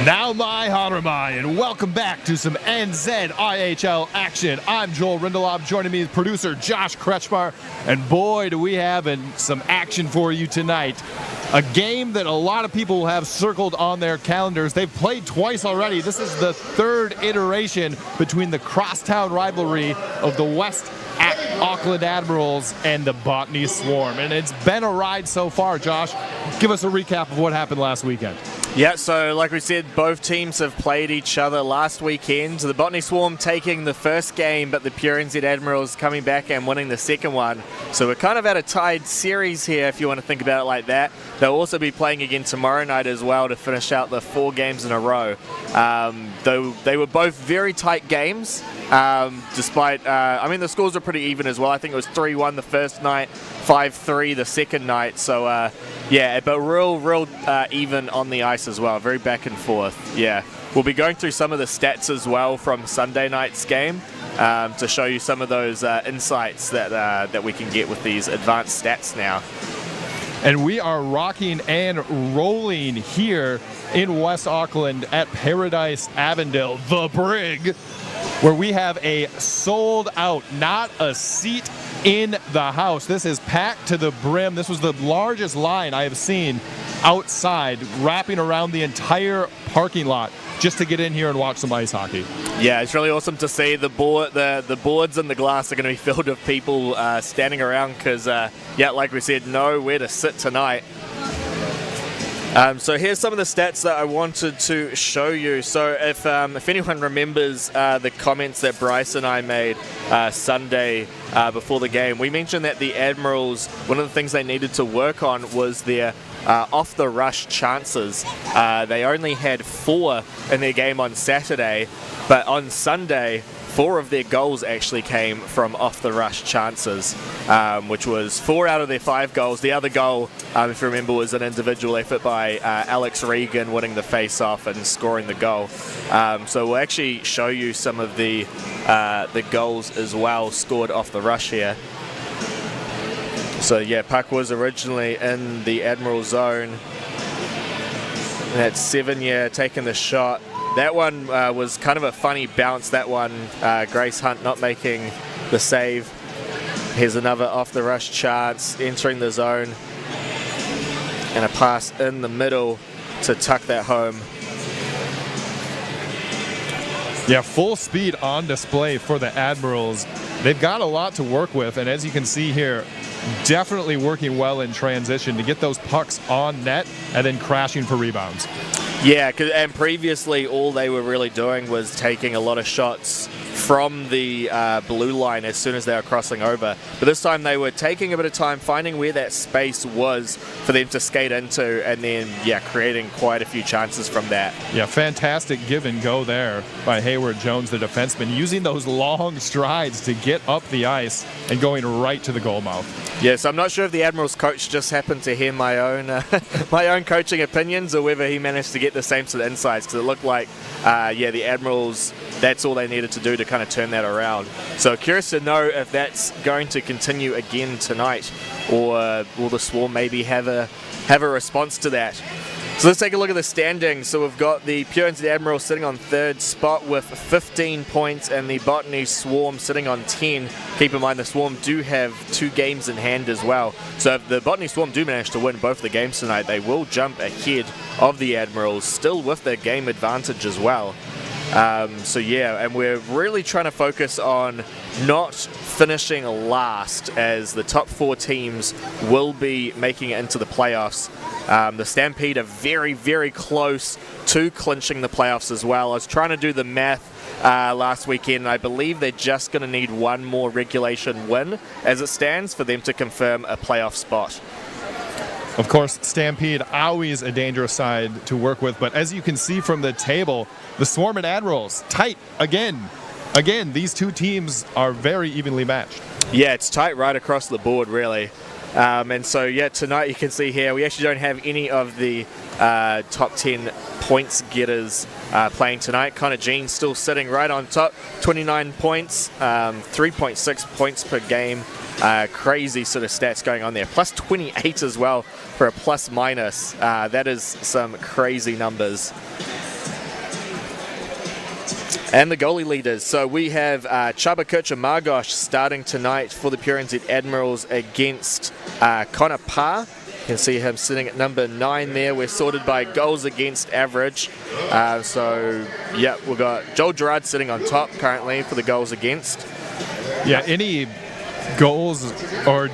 Now my Haramai, and welcome back to some NZIHL action. I'm Joel Rindelob, joining me is producer Josh Kretschmar, and boy do we have some action for you tonight. A game that a lot of people will have circled on their calendars. They've played twice already. This is the third iteration between the crosstown rivalry of the West Auckland Admirals and the Botany Swarm, and it's been a ride so far. Josh, give us a recap of what happened last weekend. Yeah, so like we said, both teams have played each other last weekend. The Botany Swarm taking the first game, but the pure NZ Admirals coming back and winning the second one. So we're kind of at a tied series here, if you want to think about it like that. They'll also be playing again tomorrow night as well to finish out the 4 games in a row. Though they were both very tight games, despite, I mean, the scores are pretty even as well. I think it was 3-1 the first night, 5-3 the second night. So, yeah, but real even on the ice as well. Very back and forth. Yeah, we'll be going through some of the stats as well from Sunday night's game to show you some of those insights that we can get with these advanced stats now. And we are rocking and rolling here in West Auckland at Paradise Avondale, the Brig, where we have a sold out, not a seat in the house. This is packed to the brim. This was the largest line I have seen outside, wrapping around the entire parking lot just to get in here and watch some ice hockey. Yeah, it's really awesome to see the boards and the glass are going to be filled with people standing around because, yeah, like we said, nowhere to sit tonight. So here's some of the stats that I wanted to show you. So if anyone remembers the comments that Bryce and I made Sunday before the game, we mentioned that the Admirals, one of the things they needed to work on was their off the rush chances. They only had 4 in their game on Saturday, but on Sunday 4 of their goals actually came from off the rush chances, which was 4 out of their 5 goals. The other goal, if you remember, was an individual effort by Alex Regan winning the face-off and scoring the goal. So we'll actually show you some of the goals as well scored off the rush here. So yeah, puck was originally in the Admiral zone. And that's 7 taking the shot. That one was kind of a funny bounce, that one. Grace Hunt not making the save. Here's another off the rush chance, entering the zone. And a pass in the middle to tuck that home. Yeah, full speed on display for the Admirals. They've got a lot to work with, and as you can see here, definitely working well in transition to get those pucks on net and then crashing for rebounds. Yeah, and previously all they were really doing was taking a lot of shots from the blue line as soon as they were crossing over. But this time they were taking a bit of time finding where that space was for them to skate into, and then, yeah, creating quite a few chances from that. Yeah, fantastic give and go there by Hayward Jones, the defenseman, using those long strides to get up the ice and going right to the goal mouth. Yes, I'm not sure if the Admirals coach just happened to hear my own my own coaching opinions, or whether he managed to get the same sort of insights, because it looked like, yeah, the Admirals, that's all they needed to do to kind of turn that around. So curious to know if that's going to continue again tonight, or will the Swarm maybe have a response to that. So let's take a look at the standings. So we've got the pure NZ Admirals sitting on 3rd spot with 15 points, and the Botany Swarm sitting on 10. Keep in mind the Swarm do have 2 games in hand as well. So if the Botany Swarm do manage to win both the games tonight, they will jump ahead of the Admirals, still with their game advantage as well. So yeah, and we're really trying to focus on not finishing last, as the top 4 teams will be making it into the playoffs. The Stampede are very, very close to clinching the playoffs as well. I was trying to do the math last weekend, and I believe they're just going to need 1 more regulation win as it stands for them to confirm a playoff spot. Of course, Stampede, always a dangerous side to work with, but as you can see from the table, the Swarm and Admirals, tight again. Again, these 2 teams are very evenly matched. Yeah, it's tight right across the board, really. And so, yeah, tonight you can see here, we actually don't have any of the top 10 points getters playing tonight. Connor Jean still sitting right on top, 29 points, 3.6 points per game. Crazy sort of stats going on there. Plus 28 as well for a plus minus. That is some crazy numbers. And the goalie leaders. So we have Chaba Margosh starting tonight for the Pure NZ Admirals against Connor Parr. You can see him sitting at number 9 there. We're sorted by goals against average. So, yeah, we've got Joel Gerard sitting on top currently for the goals against. Yeah, any goals or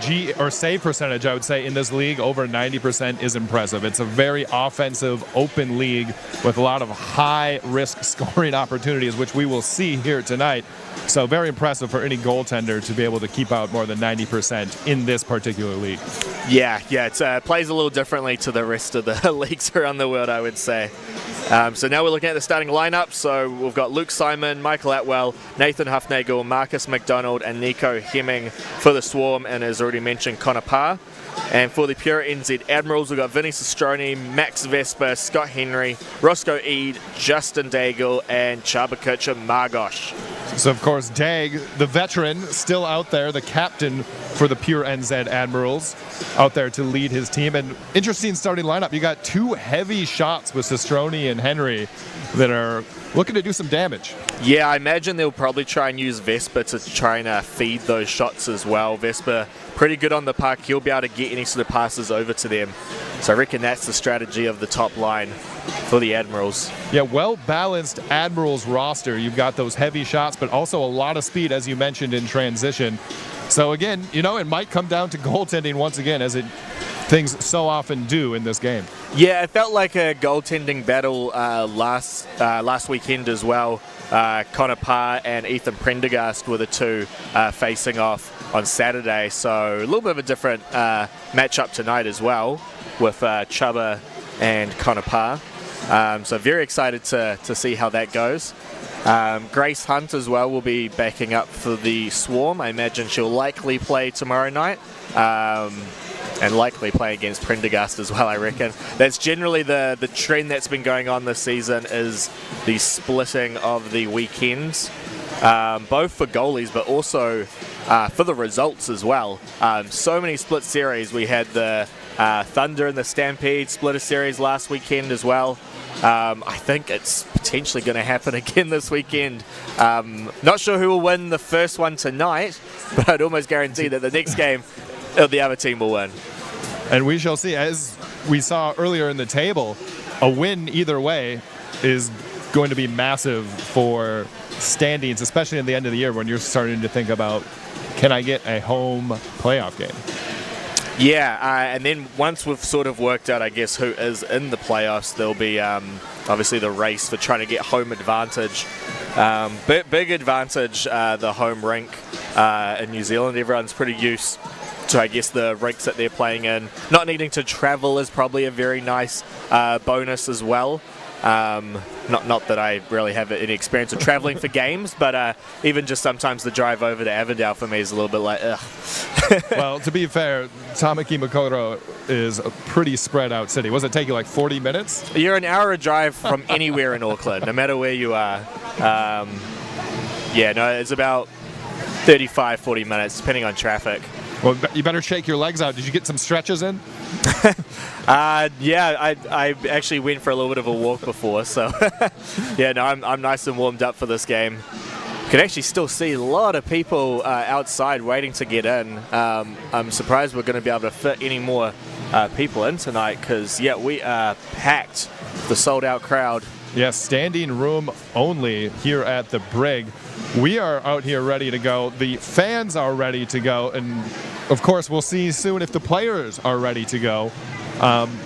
save percentage, I would say, in this league over 90% is impressive. It's a very offensive, open league with a lot of high-risk scoring opportunities, which we will see here tonight. So very impressive for any goaltender to be able to keep out more than 90% in this particular league. Yeah, it plays a little differently to the rest of the leagues around the world, I would say. So now we're looking at the starting lineup. So we've got Luke Simon, Michael Atwell, Nathan Huffnagel, Marcus McDonald, and Nico Hemming for the Swarm, and as already mentioned, Connor Parr. And for the Pure NZ Admirals, we've got Vinny Cistroni, Max Vesper, Scott Henry, Roscoe Eade, Justin Daigle, and Chaba Margosh. So, of course, Dag, the veteran, still out there, the captain for the Pure NZ Admirals, out there to lead his team. And interesting starting lineup. You got 2 heavy shots with Cistroni and Henry that are looking to do some damage. Yeah, I imagine they'll probably try and use Vesper to try and feed those shots as well. Vesper, pretty good on the puck. He'll be able to get any sort of passes over to them. So I reckon that's the strategy of the top line for the Admirals. Yeah, well-balanced Admirals roster. You've got those heavy shots, but also a lot of speed, as you mentioned, in transition. So again, you know, it might come down to goaltending once again, as things so often do in this game. Yeah, it felt like a goaltending battle last weekend as well. Connor Parr and Ethan Prendergast were the 2 facing off on Saturday. So a little bit of a different matchup tonight as well with Chaba and Connor Parr. So very excited to see how that goes. Grace Hunt as well will be backing up for the Swarm. I imagine she'll likely play tomorrow night. And likely play against Prendergast as well, I reckon. That's generally the trend that's been going on this season, is the splitting of the weekends, both for goalies but also for the results as well. So many split series. We had the Thunder and the Stampede split a series last weekend as well. I think it's potentially going to happen again this weekend. Not sure who will win the first one tonight, but I'd almost guarantee that the next game the other team will win. And we shall see. As we saw earlier in the table, a win either way is going to be massive for standings, especially at the end of the year when you're starting to think about, can I get a home playoff game? Yeah, and then once we've sort of worked out, I guess, who is in the playoffs, there'll be obviously the race for trying to get home advantage. Big advantage, the home rink in New Zealand. Everyone's pretty used to, I guess, the rinks that they're playing in. Not needing to travel is probably a very nice bonus as well. Not that I really have any experience of traveling for games, but even just sometimes the drive over to Avondale for me is a little bit like, ugh. Well, to be fair, Tamaki Makaurau is a pretty spread out city. Was it take you like 40 minutes? You're an hour drive from anywhere in Auckland, no matter where you are. Yeah, no, it's about 35, 40 minutes, depending on traffic. Well, you better shake your legs out. Did you get some stretches in? Yeah, I actually went for a little bit of a walk before, so yeah, no, I'm nice and warmed up for this game. You can actually still see a lot of people outside waiting to get in. I'm surprised we're going to be able to fit any more people in tonight, because yeah, we are packed, the sold out crowd. Yes, standing room only here at the Brig. We are out here ready to go. The fans are ready to go. And, of course, we'll see soon if the players are ready to go.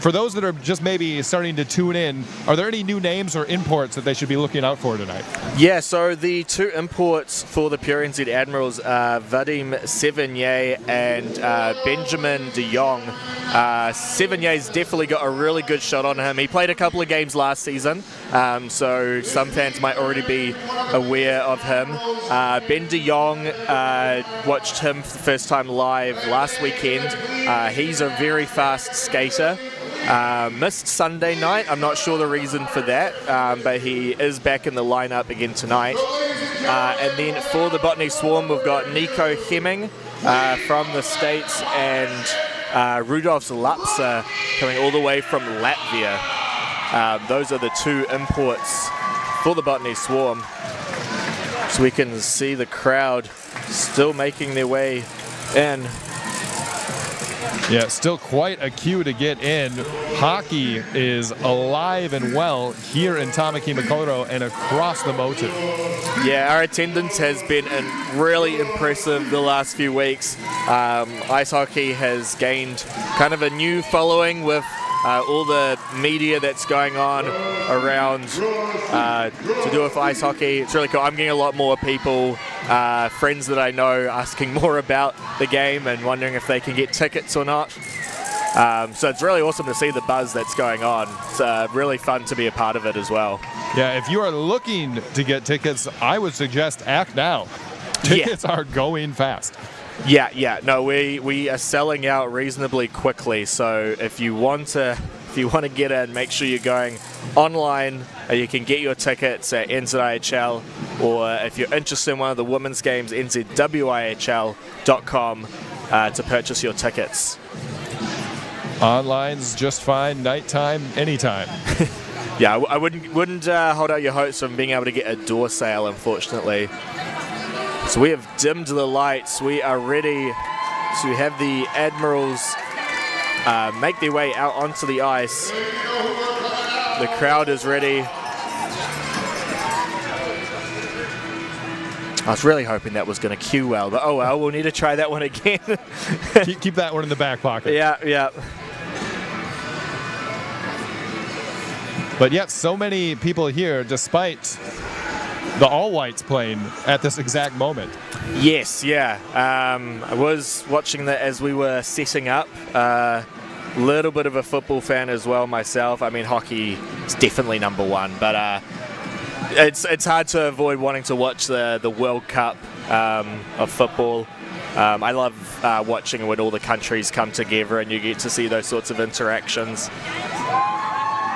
For those that are just maybe starting to tune in, are there any new names or imports that they should be looking out for tonight? Yeah, so the 2 imports for the Pure NZ Admirals are Vadim Sevigny and Benjamin de Jong. Sevigny's definitely got a really good shot on him. He played a couple of games last season, so some fans might already be aware of him. Ben de Jong, watched him for the first time live last weekend. He's a very fast skater. Missed Sunday night. I'm not sure the reason for that, but he is back in the lineup again tonight. And then for the Botany Swarm, we've got Nico Hemming from the States and Rudolf Lapsa coming all the way from Latvia. Those are the 2 imports for the Botany Swarm. So we can see the crowd still making their way in. Yeah, still quite a queue to get in. Hockey is alive and well here in Tamaki Makaurau and across the motu. Yeah, our attendance has been really impressive the last few weeks. Ice hockey has gained kind of a new following with all the media that's going on around to do with ice hockey. It's really cool. I'm getting a lot more people, friends that I know, asking more about the game and wondering if they can get tickets or not. So it's really awesome to see the buzz that's going on. It's really fun to be a part of it as well. Yeah, if you are looking to get tickets, I would suggest act now. Tickets are going fast. Yeah. No, we are selling out reasonably quickly. So if you want to get in, make sure you're going online. You can get your tickets at NZIHL, or if you're interested in one of the women's games, NZWIHL.com to purchase your tickets. Online's just fine, nighttime, anytime. Yeah, I wouldn't hold out your hopes from being able to get a door sale, unfortunately. So we have dimmed the lights. We are ready to have the Admirals make their way out onto the ice. The crowd is ready. I was really hoping that was going to cue well, but oh well, we'll need to try that one again. keep that one in the back pocket. Yeah. But yet, so many people here, despite the all-whites playing at this exact moment. Yes, yeah. I was watching that as we were setting up. Little bit of a football fan as well myself. I mean, hockey is definitely number one, but it's hard to avoid wanting to watch the World Cup of football. I love watching when all the countries come together and you get to see those sorts of interactions.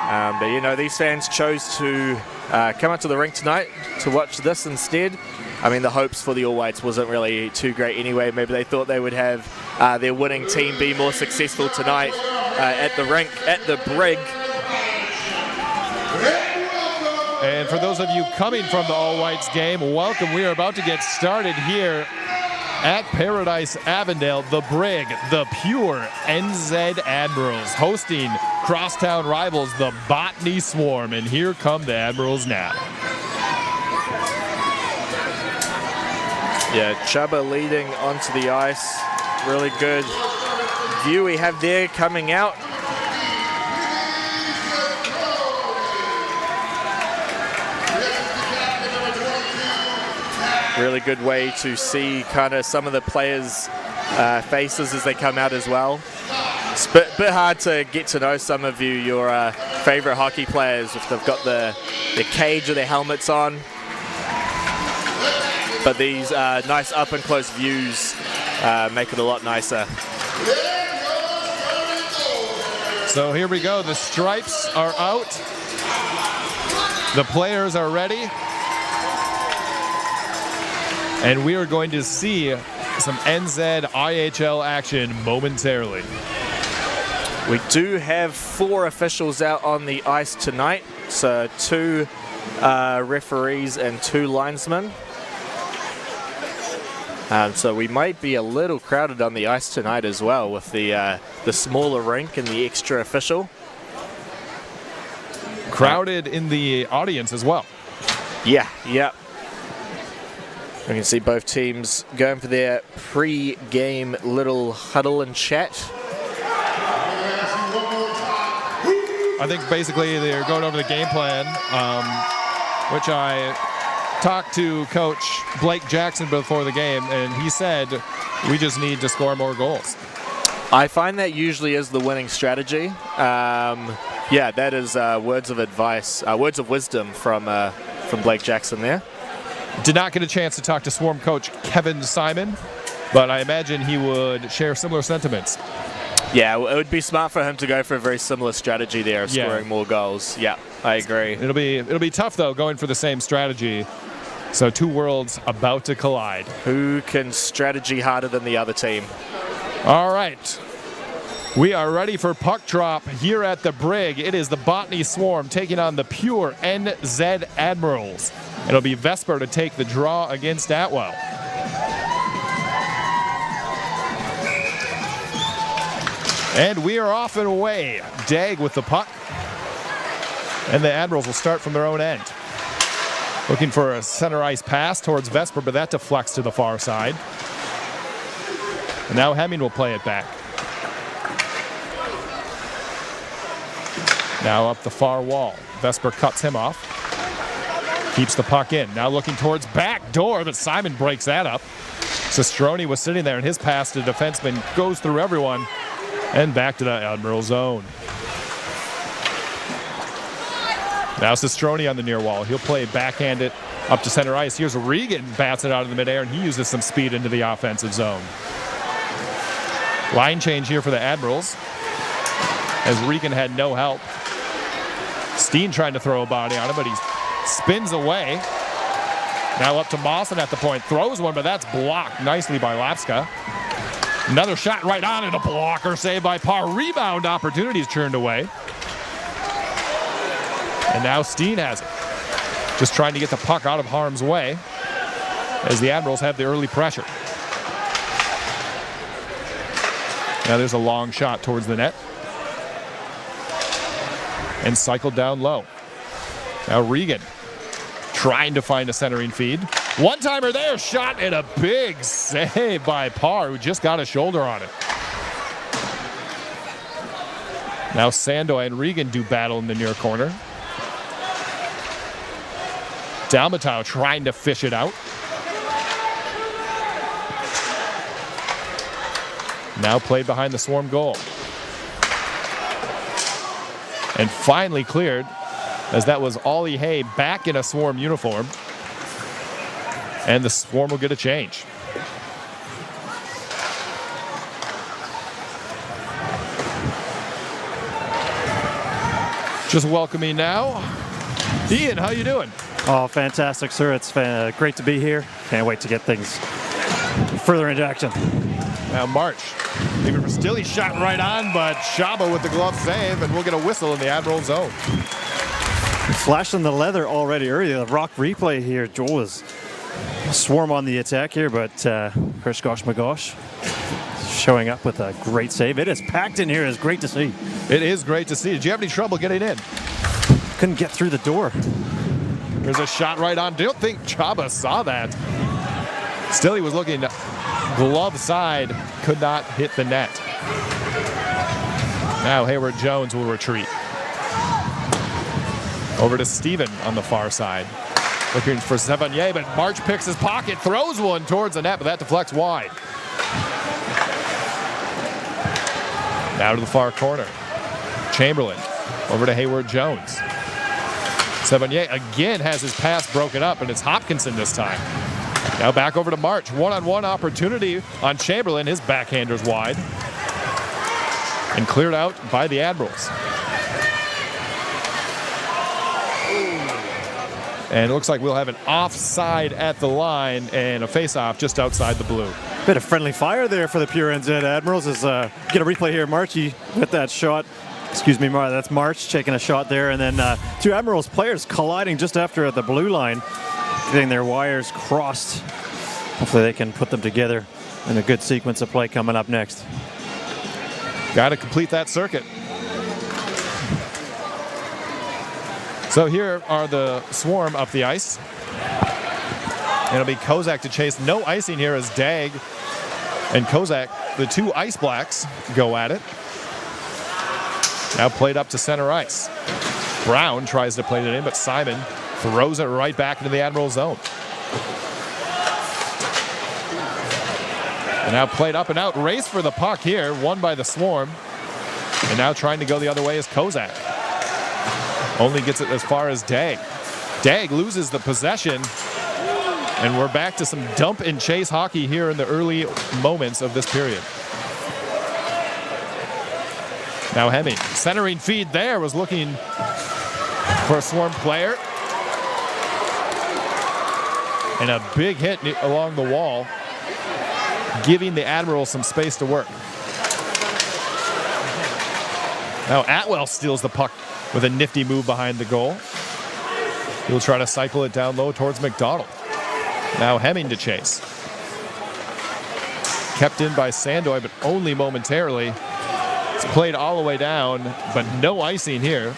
But you know, these fans chose to come out to the rink tonight to watch this instead. I mean, the hopes for the All Whites wasn't really too great anyway. Maybe they thought they would have their winning team be more successful tonight at the rink, at the Brig. And for those of you coming from the All Whites game, welcome. We are about to get started here at Paradise Avondale, the Brig, the pure NZ Admirals, hosting crosstown rivals, the Botany Swarm. And here come the Admirals now. Yeah, Chubba leading onto the ice. Really good view we have there coming out. Really good way to see kind of some of the players' faces as they come out as well. It's a bit hard to get to know some of you, your favorite hockey players, if they've got the cage or their helmets on. But these nice up and close views make it a lot nicer. So here we go. The stripes are out. The players are ready. And we are going to see some NZIHL action momentarily. We do have 4 officials out on the ice tonight. So 2 referees and 2 linesmen. So we might be a little crowded on the ice tonight as well with the smaller rink and the extra official. Crowded in the audience as well. Yeah. We can see both teams going for their pre-game little huddle and chat. I think basically they're going over the game plan, which I talked to Coach Blake Jackson before the game, and he said we just need to score more goals. I find that usually is the winning strategy. Yeah, that is words of advice, words of wisdom from Blake Jackson there. Did not get a chance to talk to Swarm coach Kevin Simon, but I imagine he would share similar sentiments. Yeah, it would be smart for him to go for a very similar strategy there of scoring more goals. Yeah, I agree. It'll be tough though going for the same strategy. So 2 worlds about to collide. Who can strategy harder than the other team? All right. We are ready for puck drop here at the Brig. It is the Botany Swarm taking on the pure NZ Admirals. It'll be Vesper to take the draw against Atwell. And we are off and away. Dag with the puck. And the Admirals will start from their own end. Looking for a center ice pass towards Vesper, but that deflects to the far side. And now Hemming will play it back. Now up the far wall. Vesper cuts him off. Keeps the puck in. Now looking towards back door, but Simon breaks that up. Sestroni was sitting there, and his pass to the defenseman goes through everyone and back to the Admiral zone. Now Sestroni on the near wall. He'll play backhanded up to center ice. Here's Regan bats it out of the midair, and he uses some speed into the offensive zone. Line change here for the Admirals, as Regan had no help. Steen trying to throw a body on him, but he spins away. Now up to Mawson at the point. Throws one, but that's blocked nicely by Lapska. Another shot right on it. A blocker saved by Parr. Rebound opportunities turned away. And now Steen has it. Just trying to get the puck out of harm's way as the Admirals have the early pressure. Now there's a long shot towards the net. And cycled down low. Now Regan trying to find a centering feed. One-timer there, shot, and a big save by Parr, who just got a shoulder on it. Now Sandoy and Regan do battle in the near corner. Dalmatau trying to fish it out. Now played behind the Swarm goal. And finally cleared, as that was Ollie Hay back in a Swarm uniform. And the Swarm will get a change. Just welcoming now, Ian, how you doing? Oh, fantastic, sir. It's great to be here. Can't wait to get things further into action. Now March, even for Stilly, shot right on, but Shaba with the glove save, and we'll get a whistle in the Admiral zone. Flashing the leather already early. The rock replay here. Joel is Swarm on the attack here, but Hershgosh Magosh showing up with a great save. It is packed in here. It's great to see. It is great to see. Did you have any trouble getting in? Couldn't get through the door. There's a shot right on. Don't think Chaba saw that. Stilly was looking glove side, could not hit the net. Now Hayward Jones will retreat. Over to Steven on the far side. Looking for Sevigny, but March picks his pocket, throws one towards the net, but that deflects wide. Now to the far corner. Chamberlain over to Hayward Jones. Sevigny again has his pass broken up, and it's Hopkinson this time. Now back over to March. One-on-one opportunity on Chamberlain. His backhander's wide. And cleared out by the Admirals. And it looks like we'll have an offside at the line and a face-off just outside the blue. Bit of friendly fire there for the pure NZ Admirals. As get a replay here. Marchie with that shot. Excuse me, that's March taking a shot there. And then two Admirals players colliding just after the blue line. Getting their wires crossed. Hopefully they can put them together in a good sequence of play coming up next. Got to complete that circuit. So here are the Swarm up the ice. It'll be Kozak to chase. No icing here as Dag and Kozak, the two Ice Blacks, go at it. Now played up to center ice. Brown tries to play it in, but Simon throws it right back into the Admiral zone. And now played up and out. Race for the puck here, won by the Swarm. And now trying to go the other way is Kozak. Only gets it as far as Dag. Dag loses the possession. And we're back to some dump and chase hockey here in the early moments of this period. Now Hemming, centering feed there, was looking for a Swarm player. And a big hit along the wall, giving the Admirals some space to work. Now Atwell steals the puck with a nifty move behind the goal. He'll try to cycle it down low towards McDonald. Now Hemming to chase. Kept in by Sandoy, but only momentarily. It's played all the way down, but no icing here,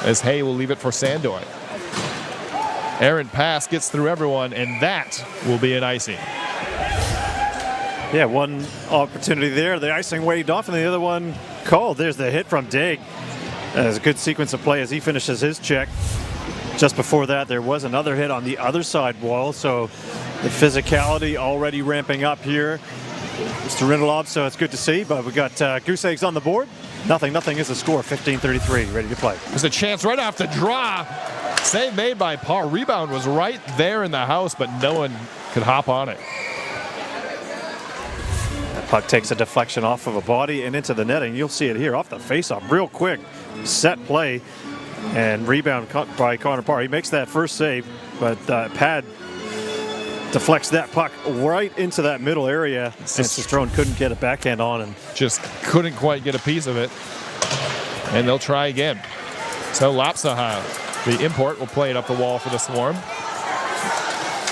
as Hay will leave it for Sandoy. Errant pass gets through everyone, and that will be an icing. Yeah, one opportunity there. The icing waved off, and the other one called. There's the hit from Dig. There's a good sequence of play as he finishes his check. Just before that, there was another hit on the other side wall, so the physicality already ramping up here. Mr. Rindelob, so it's good to see, but we got goose eggs on the board. Nothing is the score, 15-33, ready to play. There's a chance right off the draw. Save made by Parr. Rebound was right there in the house, but no one could hop on it. That puck takes a deflection off of a body and into the netting. You'll see it here off the faceoff, real quick. Set play and rebound by Connor Parr. He makes that first save, but Pad deflects that puck right into that middle area, and Cistrone couldn't get a backhand on and just couldn't quite get a piece of it. And they'll try again. So Lapsaha, the import, will play it up the wall for the Swarm.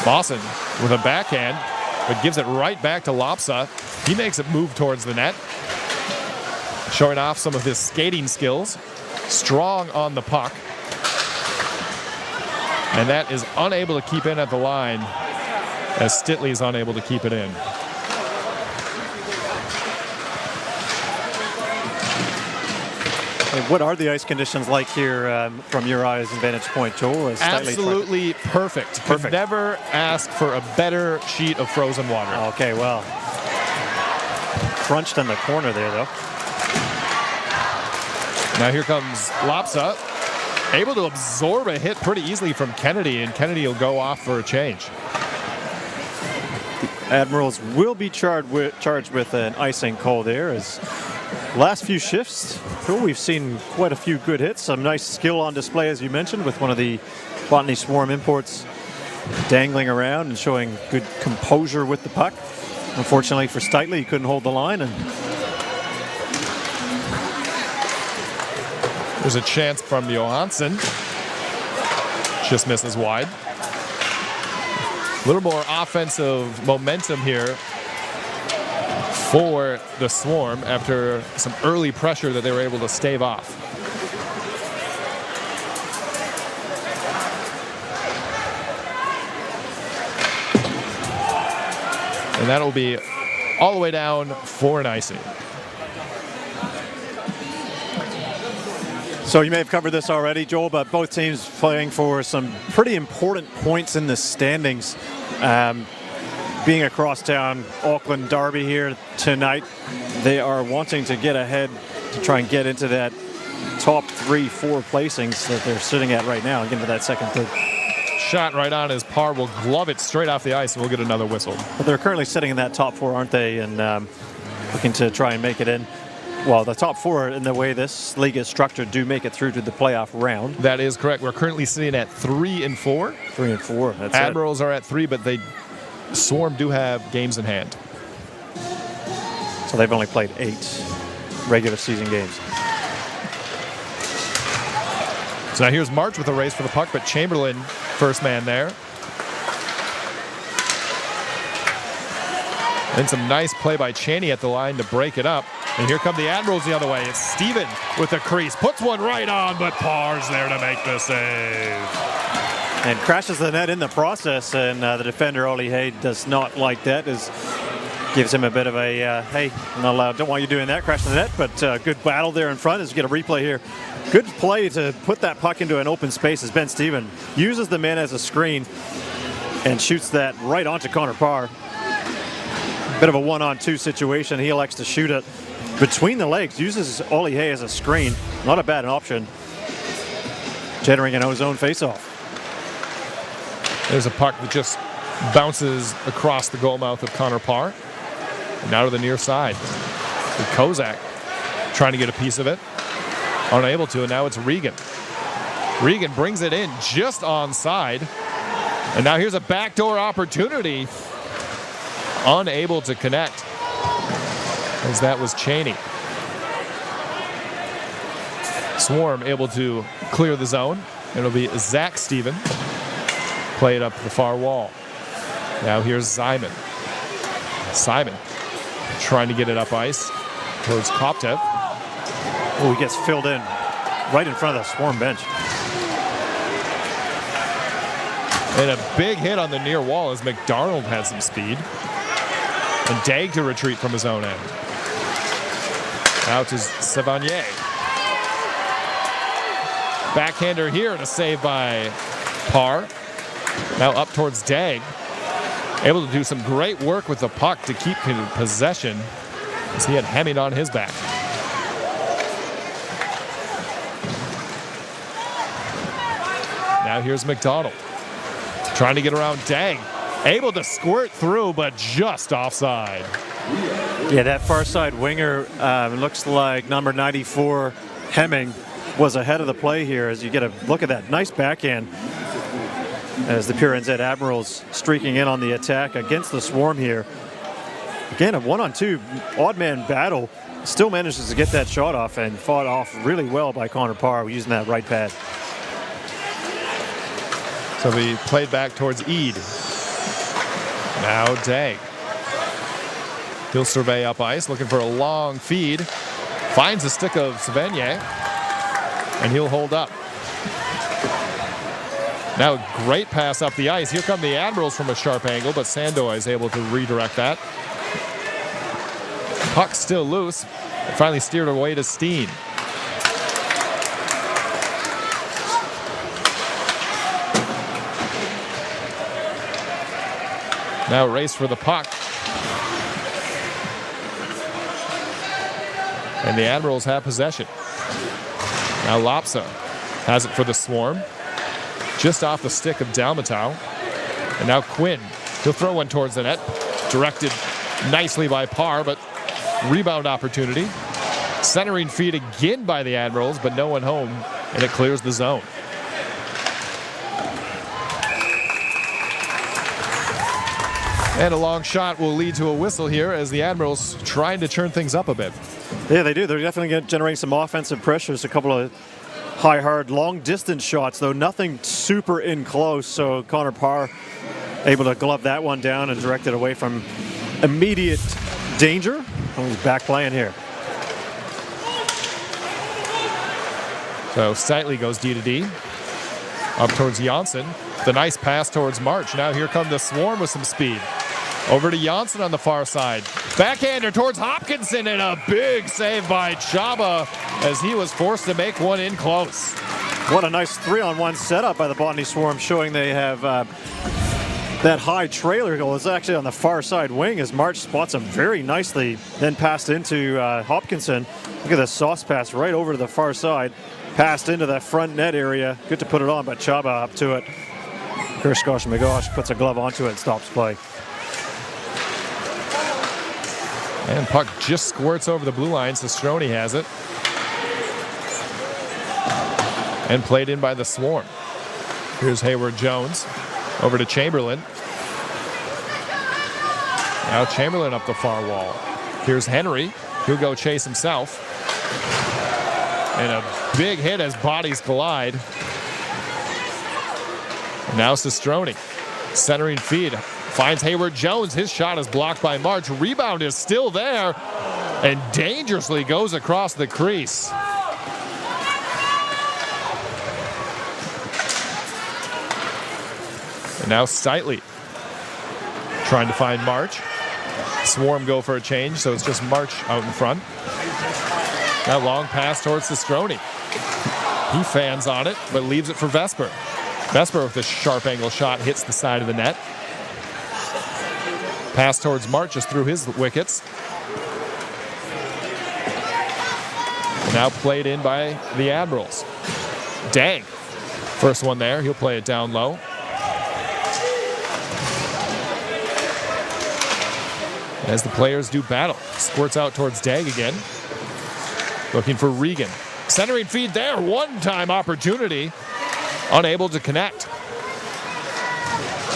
Lawson with a backhand, but gives it right back to Lapsa. He makes it move towards the net, showing off some of his skating skills. Strong on the puck. And that is unable to keep in at the line, as Stitley is unable to keep it in. Hey, what are the ice conditions like here from your eyes and vantage point, Joel? Absolutely perfect. Could never ask for a better sheet of frozen water. Okay, well, crunched in the corner there, though. Now here comes Lapsa, able to absorb a hit pretty easily from Kennedy, and Kennedy will go off for a change. Admirals will be charged with an icing call there. As last few shifts, we've seen quite a few good hits. Some nice skill on display, as you mentioned, with one of the Botany Swarm imports dangling around and showing good composure with the puck. Unfortunately for Stitley, he couldn't hold the line. And there's a chance from Johansson. Just misses wide. A little more offensive momentum here for the Swarm after some early pressure that they were able to stave off. And that'll be all the way down for an icing. so you may have covered this already, Joel, but both teams playing for some pretty important points in the standings. Being a crosstown Auckland derby here tonight, they are wanting to get ahead to try and get into that top 3-4 placings that they're sitting at right now and get into that second, third. Shot right on as Parr will glove it straight off the ice, and we'll get another whistle. But they're currently sitting in that top 4, aren't they? And looking to try and make it in. Well, the top 4, in the way this league is structured, do make it through to the playoff round. That is correct. We're currently sitting at 3 and 4. 3 and 4. That's Admirals are at 3, but Swarm do have games in hand. So they've only played 8 regular season games. So now here's March with a race for the puck, but Chamberlain, first man there. And some nice play by Cheney at the line to break it up. And here come the Admirals the other way. It's Steven with the crease. Puts one right on, but Parr's there to make the save. And crashes the net in the process, and the defender, Ollie Hay, does not like that. Gives him a bit of a, hey, not allowed, don't want you doing that, crashing the net, but good battle there in front as we get a replay here. Good play to put that puck into an open space as Ben Steven uses the man as a screen and shoots that right onto Connor Parr. Bit of a 1-on-2 situation. He elects to shoot it between the legs, uses Ollie Hay as a screen. Not a bad option. Generating an ozone faceoff. There's a puck that just bounces across the goal mouth of Connor Parr. And now to the near side. With Kozak trying to get a piece of it. Unable to, and now it's Regan. Regan brings it in just onside. And now here's a backdoor opportunity. Unable to connect, as that was Cheney. Swarm able to clear the zone. It'll be Zach Steven. Play it up the far wall. Now here's Simon. Simon trying to get it up ice towards Koptev. Oh, he gets filled in right in front of the Swarm bench. And a big hit on the near wall as McDonald had some speed. And Dag to retreat from his own end. Out to Savanier. Backhander here to save by Parr. Now up towards Dag. Able to do some great work with the puck to keep possession as he had Hemming on his back. Now here's McDonald. Trying to get around Dag. Able to squirt through, but just offside. Yeah, that far side winger looks like number 94, Hemming, was ahead of the play here as you get a look at that nice backhand as the Pure NZ Admirals streaking in on the attack against the Swarm here. Again, a 1-on-2 odd man battle. Still manages to get that shot off and fought off really well by Connor Parr using that right pad. So we played back towards Eade. Now Dag. He'll survey up ice, looking for a long feed. Finds the stick of Savanier, and he'll hold up. Now a great pass up the ice. Here come the Admirals from a sharp angle, but Sandoy is able to redirect that. Puck still loose. Finally steered away to Steen. Now race for the puck. And the Admirals have possession. Now Lopsa has it for the Swarm. Just off the stick of Dalmatau. And now Quinn. He'll throw one towards the net. Directed nicely by Parr, but rebound opportunity. Centering feed again by the Admirals, but no one home, and it clears the zone. And a long shot will lead to a whistle here as the Admirals trying to turn things up a bit. Yeah, they do. They're definitely generating some offensive pressures. A couple of high, hard, long-distance shots, though nothing super in close. So Connor Parr able to glove that one down and direct it away from immediate danger. Oh, he's back playing here. So Steitley goes D to D. Up towards Janssen. The nice pass towards March. Now here come the Swarm with some speed. Over to Janssen on the far side. Backhander towards Hopkinson, and a big save by Chaba as he was forced to make one in close. What a nice 3-on-1 setup by the Botany Swarm, showing they have that high trailer goal is actually on the far side wing as March spots him very nicely, then passed into Hopkinson. Look at the sauce pass right over to the far side. Passed into that front net area. Good to put it on, but Chaba up to it. Kerskosh McGosh puts a glove onto it and stops play. And puck just squirts over the blue line. Sestroni has it. And played in by the Swarm. Here's Hayward Jones. Over to Chamberlain. Now Chamberlain up the far wall. Here's Henry. He'll go chase himself. And a big hit as bodies collide. Now Sestroni. Centering feed. Finds Hayward Jones. His shot is blocked by March. Rebound is still there. And dangerously goes across the crease. And now Steitley trying to find March. Swarm go for a change, so it's just March out in front. Now long pass towards Sestroni. He fans on it, but leaves it for Vesper. Vesper with a sharp angle shot hits the side of the net. Pass towards March just through his wickets. And now played in by the Admirals. Dang. First one there, he'll play it down low. As the players do battle. Squirts out towards Dag again. Looking for Regan. Centering feed there. One-time opportunity. Unable to connect.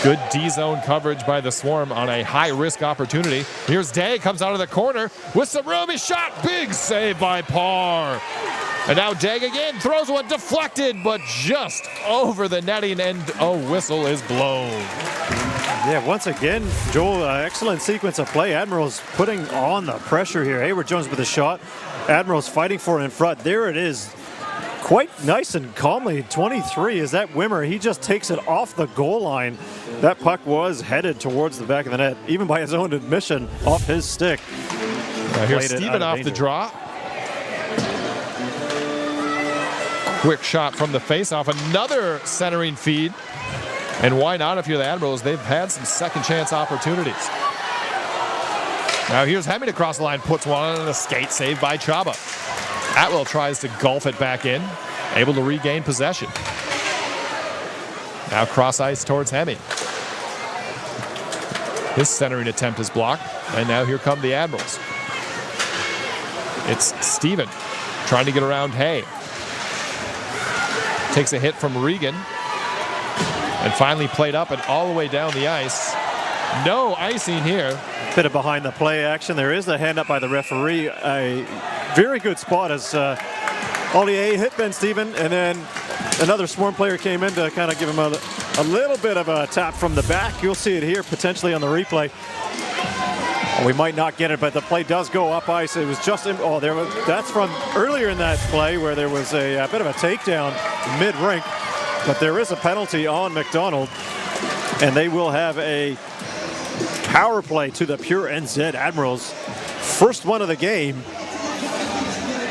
Good D-zone coverage by the Swarm on a high-risk opportunity. Here's Dag. Comes out of the corner with some room. His shot. Big save by Parr. And now Dag again throws one deflected, but just over the netting, and a whistle is blown. Yeah, once again, Joel, excellent sequence of play. Admirals putting on the pressure here. Hayward Jones with a shot. Admirals fighting for it in front. There it is. Quite nice and calmly. 23 is that Wimmer. He just takes it off the goal line. That puck was headed towards the back of the net, even by his own admission, off his stick. Here's Steven off the draw. Quick shot from the faceoff. Another centering feed. And why not if you're the Admirals? They've had some second chance opportunities. Now here's Hemming across the line, puts one on a skate, saved by Chaba. Atwell tries to golf it back in, able to regain possession. Now cross ice towards Hemming. His centering attempt is blocked, and now here come the Admirals. It's Steven trying to get around Hay. Takes a hit from Regan. And finally played up and all the way down the ice. No icing here. Bit of behind the play action. There is the hand up by the referee. A very good spot as Ollier hit Ben Steven, and then another Swarm player came in to kind of give him a little bit of a tap from the back. You'll see it here potentially on the replay. We might not get it, but the play does go up ice. It was just that's from earlier in that play where there was a bit of a takedown mid-rink. But there is a penalty on McDonald, and they will have a power play to the pure NZ Admirals. First one of the game.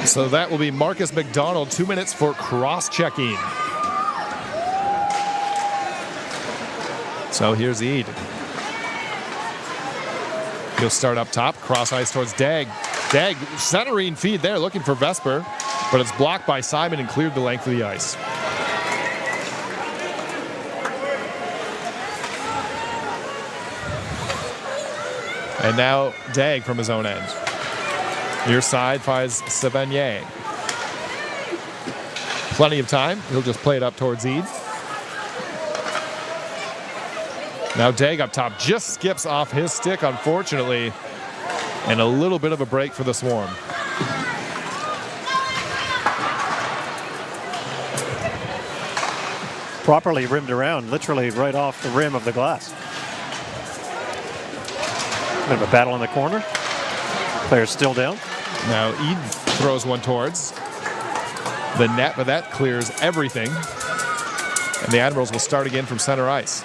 So that will be Marcus McDonald, 2 minutes for cross-checking. So here's Eade. He'll start up top, cross ice towards Dag. Dag, centering feed there, looking for Vesper, but it's blocked by Simon and cleared the length of the ice. And now Dag from his own end. Near side finds Sevigny. Plenty of time. He'll just play it up towards Eade. Now Dag up top just skips off his stick, unfortunately. And a little bit of a break for the Swarm. Properly rimmed around, literally right off the rim of the glass. Bit of a battle in the corner. Player's still down. Now Eden throws one towards the net, but that clears everything. And the Admirals will start again from center ice.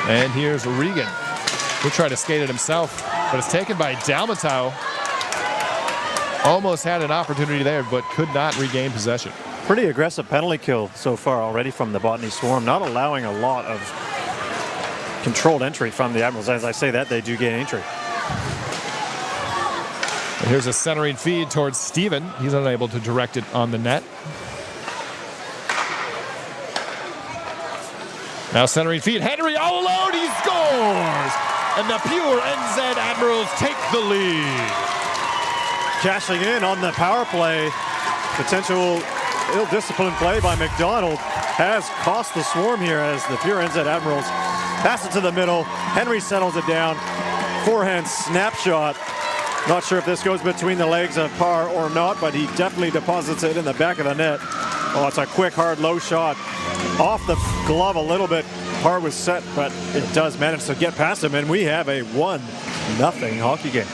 And here's Regan. He'll try to skate it himself, but it's taken by Dalmatau. Almost had an opportunity there, but could not regain possession. Pretty aggressive penalty kill so far already from the Botany Swarm, not allowing a lot of controlled entry from the Admirals. As I say that, they do gain entry. And here's a centering feed towards Steven. He's unable to direct it on the net. Now centering feed, Henry all alone, he scores! And the pure NZ Admirals take the lead. Cashing in on the power play. Potential ill-disciplined play by McDonald has cost the Swarm here as the pure NZ Admirals pass it to the middle. Henry settles it down. Forehand snapshot. Not sure if this goes between the legs of Parr or not, but he definitely deposits it in the back of the net. Oh, it's a quick, hard, low shot. Off the glove a little bit. Parr was set, but it does manage to get past him, and we have a 1-0 hockey game.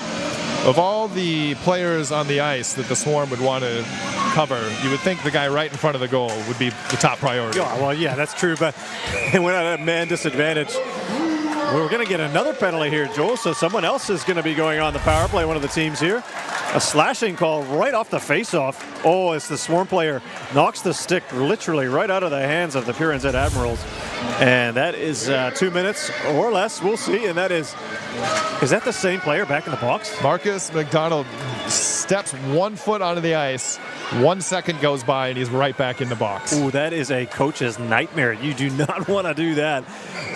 Of all the players on the ice that the Swarm would want to cover, you would think the guy right in front of the goal would be the top priority. Yeah, well, yeah, that's true, but we're at a man disadvantage. We're going to get another penalty here, Joel, so someone else is going to be going on the power play, one of the teams here. A slashing call right off the face-off. Oh, as the Swarm player knocks the stick literally right out of the hands of the pure NZ Admirals. And that is 2 minutes or less, we'll see, and that is that the same player back in the box? Marcus McDonald steps 1 foot onto the ice, 1 second goes by, and he's right back in the box. Ooh, that is a coach's nightmare. You do not want to do that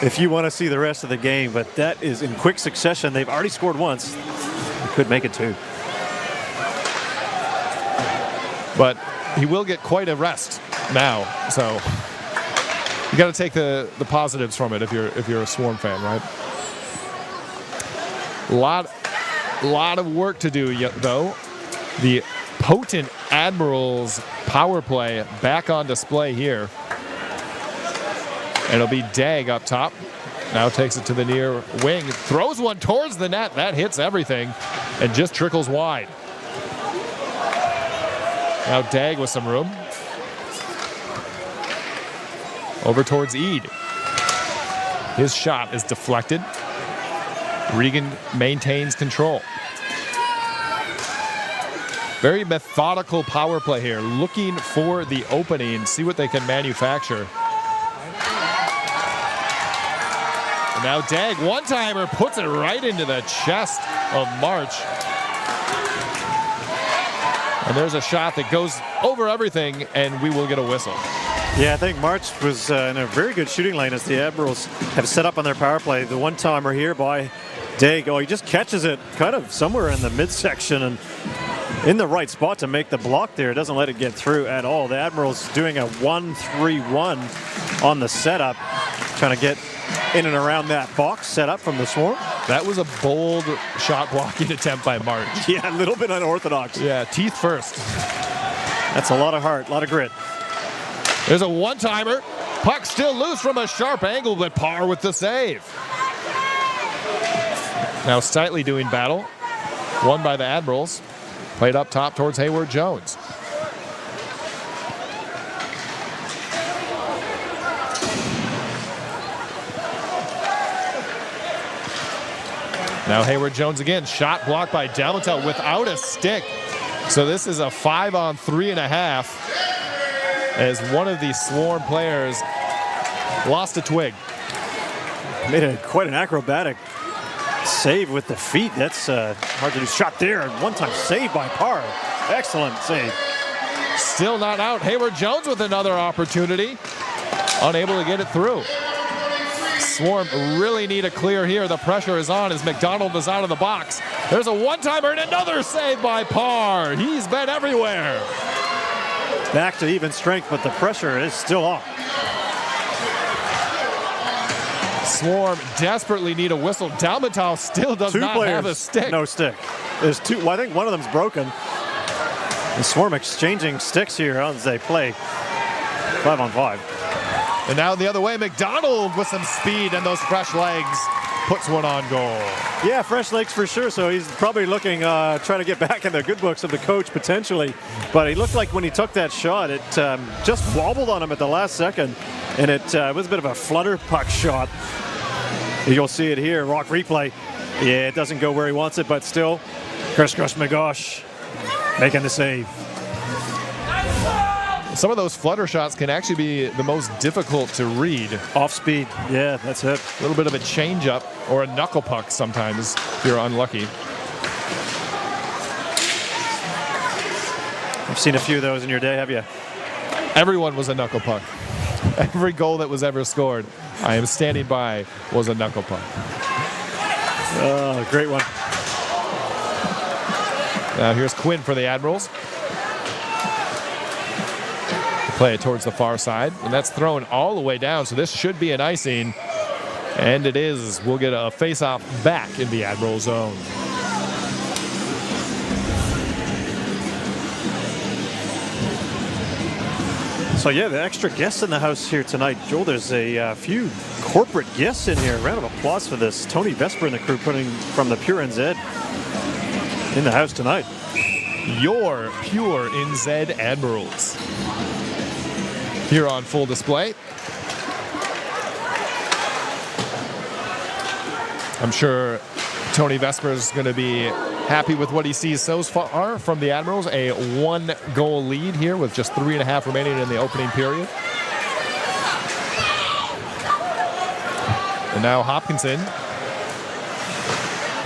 if you want to see the rest of the game, but that is in quick succession. They've already scored once. They could make it 2. But he will get quite a rest now, so you got to take the positives from it if you're a Swarm fan, right? Lot of work to do, though. The potent Admirals power play back on display here. And it'll be Dag up top. Now takes it to the near wing. Throws one towards the net. That hits everything and just trickles wide. Now Dag with some room. Over towards Eade. His shot is deflected. Regan maintains control. Very methodical power play here, looking for the opening, see what they can manufacture. And now Dag, one-timer, puts it right into the chest of March. And there's a shot that goes over everything, and we will get a whistle. Yeah, I think March was in a very good shooting lane as the Admirals have set up on their power play. The one-timer here by Dag. Oh, he just catches it kind of somewhere in the midsection and in the right spot to make the block there. Doesn't let it get through at all. The Admirals doing a 1-3-1 on the setup, trying to get in and around that box set up from the Swarm. That was a bold shot blocking attempt by March. Yeah, a little bit unorthodox. Yeah, teeth first. That's a lot of heart, a lot of grit. There's a one-timer. Puck still loose from a sharp angle, but Parr with the save. Now Stitley doing battle. Won by the Admirals. Played up top towards Hayward Jones. Now Hayward Jones again. Shot blocked by Dalmatel without a stick. So this is a 5-on-3.5 as one of the Swarm players lost a twig. Made quite an acrobatic save with the feet. That's hard to do. Shot there. One-time save by Parr. Excellent save. Still not out. Hayward Jones with another opportunity. Unable to get it through. Swarm really need a clear here. The pressure is on as McDonald is out of the box. There's a one-timer and another save by Parr. He's been everywhere. Back to even strength, but the pressure is still on. Swarm desperately need a whistle. Dalmatal still does not have a stick. No stick. There's two. Well, I think one of them's broken. The Swarm exchanging sticks here as they play 5-on-5. And now the other way, McDonald with some speed and those fresh legs puts one on goal. Yeah, fresh legs for sure. So he's probably looking, trying to get back in the good books of the coach potentially. But he looked like when he took that shot, it just wobbled on him at the last second. And it was a bit of a flutter puck shot. You'll see it here, Rock replay. Yeah, it doesn't go where he wants it, but still, Chris McGosh making the save. Some of those flutter shots can actually be the most difficult to read. Off speed, yeah, that's it. A little bit of a change-up or a knuckle puck sometimes if you're unlucky. You've seen a few of those in your day, have you? Everyone was a knuckle puck. Every goal that was ever scored, I am standing by, was a knuckle puck. Oh, great one. Now here's Quinn for the Admirals. Play it towards the far side, and that's thrown all the way down, so this should be an icing, and it is. We'll get a face-off back in the Admiral zone. So yeah, the extra guests in the house here tonight. Joel, there's a few corporate guests in here. Round of applause for this. Tony Vesper and the crew putting from the Pure NZ in the house tonight. Your Pure NZ Admirals here on full display. I'm sure Tony Vesper is going to be happy with what he sees so far from the Admirals. A 1-goal lead here with just 3.5 remaining in the opening period. And now Hopkinson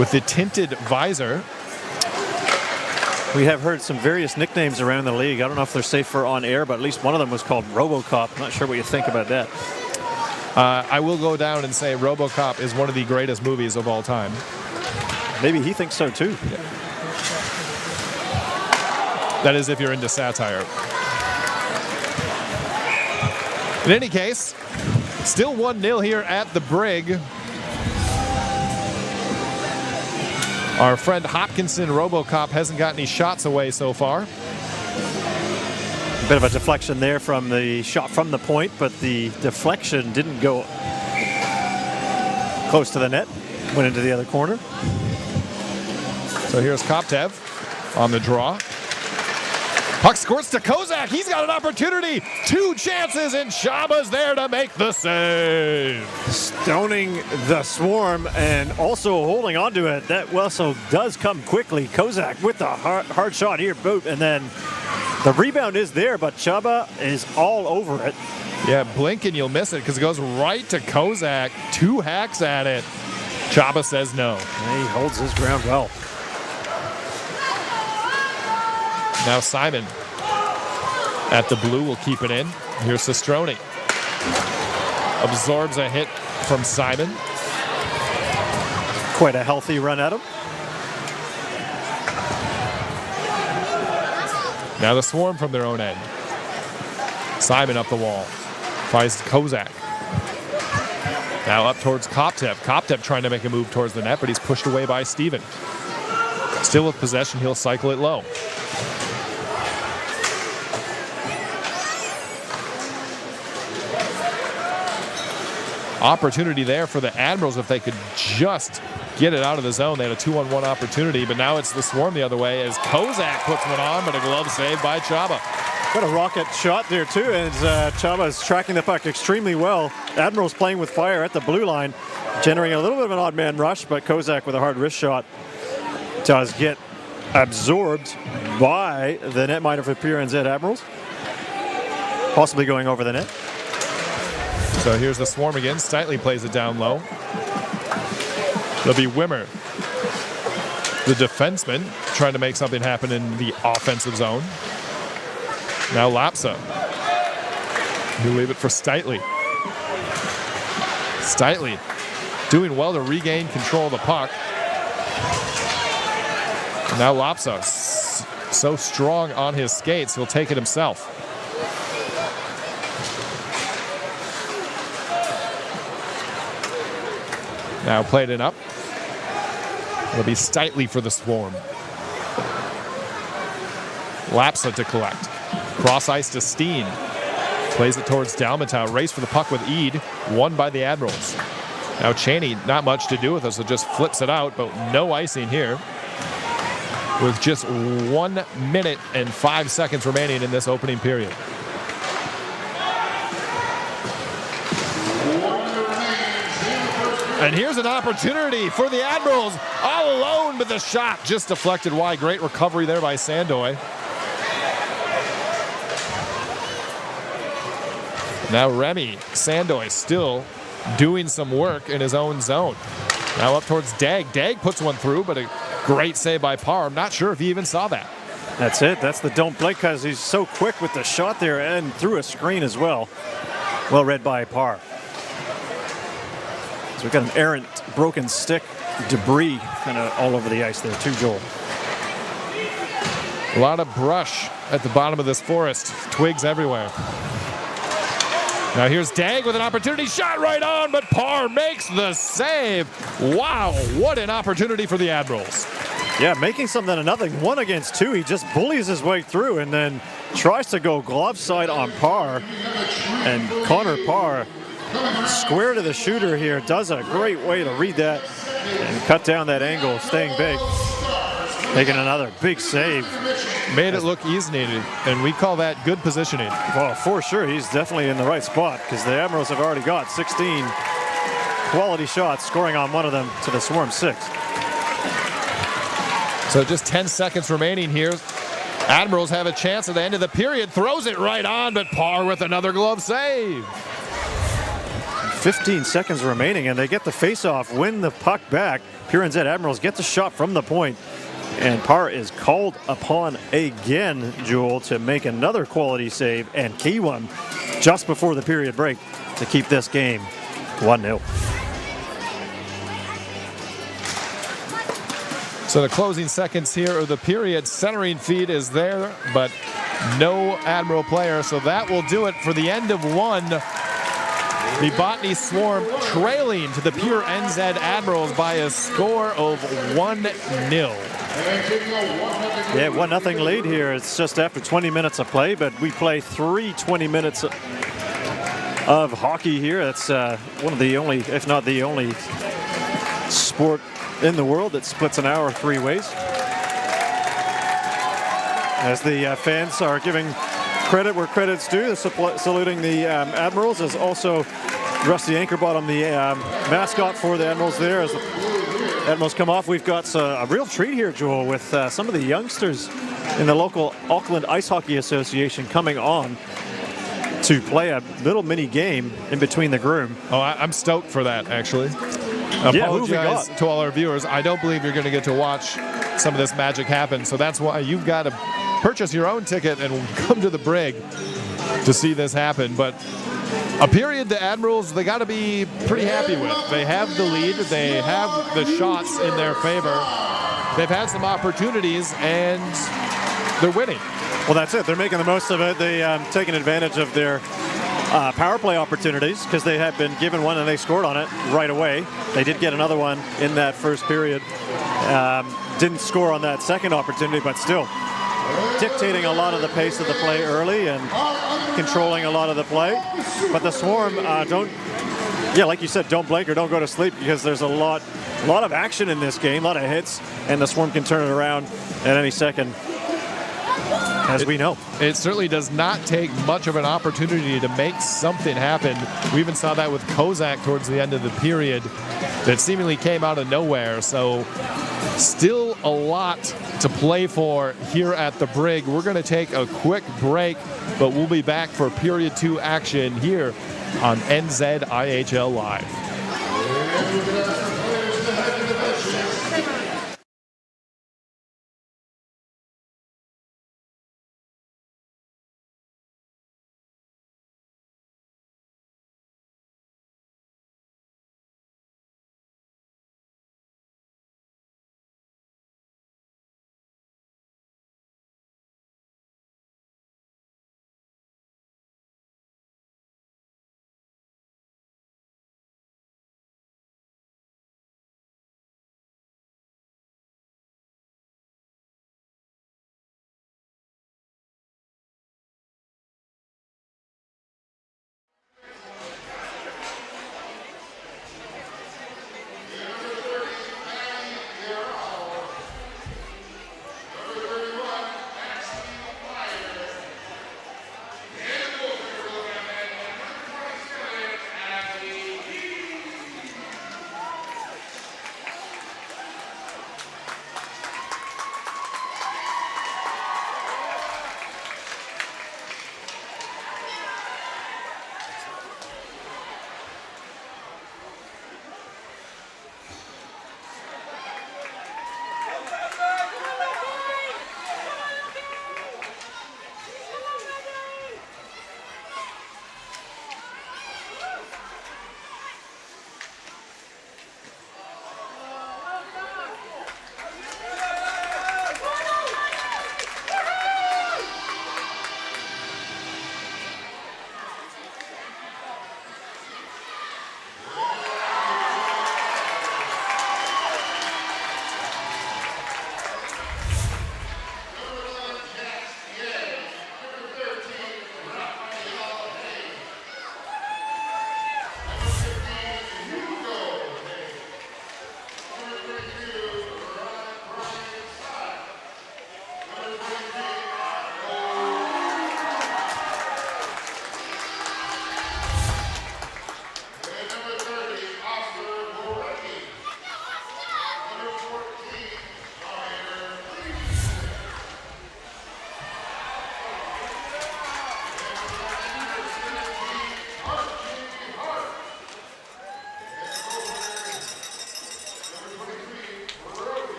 with the tinted visor. We have heard some various nicknames around the league. I don't know if they're safe for on air, but at least one of them was called RoboCop. I'm not sure what you think about that. I will go down and say RoboCop is one of the greatest movies of all time. Maybe he thinks so too. Yeah. That is if you're into satire. In any case, still 1-0 here at the Brig. Our friend Hopkinson Robocop hasn't got any shots away so far. A bit of a deflection there from the shot from the point, but the deflection didn't go close to the net. Went into the other corner. So here's Koptev on the draw. Puck squirts to Kozak. He's got an opportunity. 2 chances, and Shaba's there to make the save. Stoning the Swarm and also holding on to it. That also does come quickly. Kozak with the hard shot here, boot, and then the rebound is there, but Chaba is all over it. Yeah, blink and you'll miss it because it goes right to Kozak. 2 hacks at it. Chaba says no. And he holds his ground well. Now Simon at the blue will keep it in. Here's Sestroni. Absorbs a hit from Simon. Quite a healthy run at him. Now the Swarm from their own end. Simon up the wall. Finds Kozak. Now up towards Koptev. Koptev trying to make a move towards the net, but he's pushed away by Steven. Still with possession, he'll cycle it low. Opportunity there for the Admirals if they could just get it out of the zone. They had a 2-on-1 opportunity, but now it's the Swarm the other way as Kozak puts one on, but a glove save by Chaba. Got a rocket shot there too, and Chaba is tracking the puck extremely well. Admirals playing with fire at the blue line, generating a little bit of an odd man rush, but Kozak with a hard wrist shot does get absorbed by the netminder for Pure NZ Admirals, possibly going over the net. So here's the Swarm again. Steitley plays it down low. It'll be Wimmer, the defenseman, trying to make something happen in the offensive zone. Now Lapsa. He'll leave it for Steitley. Steitley doing well to regain control of the puck. Now Lapsa, so strong on his skates, he'll take it himself. Now played it up. It'll be Steitley for the Swarm. Lapsa to collect. Cross ice to Steen. Plays it towards Dalmatow. Race for the puck with Eade. Won by the Admirals. Now Cheney, not much to do with it, so just flips it out, but no icing here. With just 1 minute and 5 seconds remaining in this opening period. And here's an opportunity for the Admirals, all alone, but the shot just deflected wide. Great recovery there by Sandoy. Now Remy Sandoy still doing some work in his own zone. Now up towards Dag. Dag puts one through, but a great save by Parr. I'm not sure if he even saw that. That's it. That's the don't blink because he's so quick with the shot there and through a screen as well. Well read by Parr. So we've got an errant broken stick, debris kind of all over the ice there too, Joel. A lot of brush at the bottom of this forest. Twigs everywhere. Now here's Dag with an opportunity. Shot right on, but Parr makes the save. Wow, what an opportunity for the Admirals. Yeah, making something of nothing. 1 against 2. He just bullies his way through and then tries to go glove side on Parr. And Connor Parr, square to the shooter here, does a great way to read that and cut down that angle, staying big. Making another big save. Made it look easy, and we call that good positioning. Well, for sure, he's definitely in the right spot because the Admirals have already got 16 quality shots, scoring on one of them to the Swarm 6. So just 10 seconds remaining here. Admirals have a chance at the end of the period. Throws it right on, but Parr with another glove save. 15 seconds remaining, and they get the face-off, win the puck back. Pure NZ Admirals get the shot from the point, and Parr is called upon again, Jewel, to make another quality save, and key one just before the period break to keep this game 1-0. So the closing seconds here of the period, centering feed is there, but no Admiral player, so that will do it for the end of one. The Botany Swarm trailing to the pure NZ Admirals by a score of 1-0. Yeah, 1-0 lead here. It's just after 20 minutes of play, but we play 20 minutes of hockey here. That's one of the only, if not the only, sport in the world that splits an hour 3 ways. As the fans are giving credit where credit's due, saluting the Admirals, as also Rusty Anchorbottom, the mascot for the Admirals there. As the Admirals come off, we've got a real treat here, Joel, with some of the youngsters in the local Auckland Ice Hockey Association coming on to play a little mini game in between the groom. Oh, I'm stoked for that, actually. Yeah, who have we Apologize got? to all our viewers. I don't believe you're going to get to watch some of this magic happen, so that's why you've got to purchase your own ticket and come to the Brig to see this happen. But a period the Admirals, they got to be pretty happy with. They have the lead. They have the shots in their favor. They've had some opportunities, and they're winning. Well, that's it. They're making the most of it. They taking advantage of their power play opportunities because they had been given one and they scored on it right away. They did get another one in that first period. Didn't score on that second opportunity, but still dictating a lot of the pace of the play early and controlling a lot of the play. But the Swarm like you said, don't blink or don't go to sleep because there's a lot of action in this game, a lot of hits, and the Swarm can turn it around at any second, as we know. It certainly does not take much of an opportunity to make something happen. We even saw that with Kozak towards the end of the period that seemingly came out of nowhere. So still a lot to play for here at the Brig. We're going to take a quick break, but we'll be back for period 2 action here on NZIHL Live.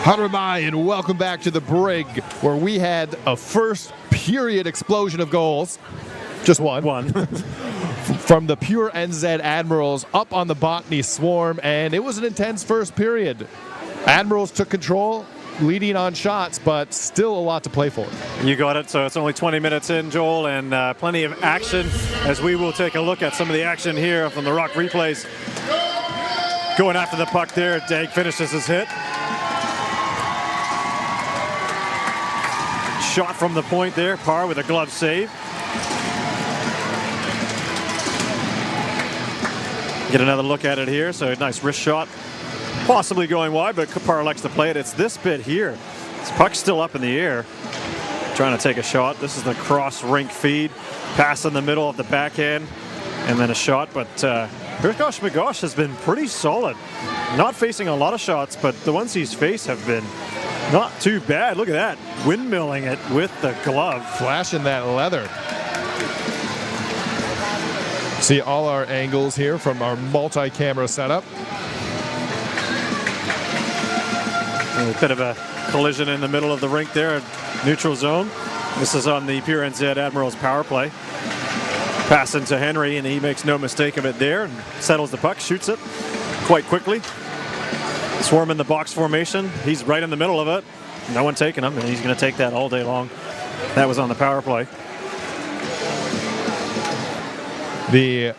Haramai, and welcome back to the Brig, where we had a first period explosion of goals. Just one. From the pure NZ Admirals up on the Botany Swarm, and it was an intense first period. Admirals took control, leading on shots, but still a lot to play for. You got it. So it's only 20 minutes in, Joel, and plenty of action as we will take a look at some of the action here from the Rock replays. Going after the puck there, Dag finishes his hit. Shot from the point there, Parr with a glove save. Get another look at it here, so a nice wrist shot. Possibly going wide, but Parr likes to play it. It's this bit here. This puck's still up in the air. Trying to take a shot. This is the cross rink feed. Pass in the middle of the backhand, and then a shot. But Prigame McGosh has been pretty solid. Not facing a lot of shots, but the ones he's faced have been not too bad. Look at that. Windmilling it with the glove. Flashing that leather. See all our angles here from our multi-camera setup. A bit of a collision in the middle of the rink there, neutral zone. This is on the pure NZ Admirals power play. Pass into Henry, and he makes no mistake of it there and settles the puck, shoots it quite quickly. Swarm in the box formation. He's right in the middle of it. No one taking him, and he's going to take that all day long. That was on the power play. The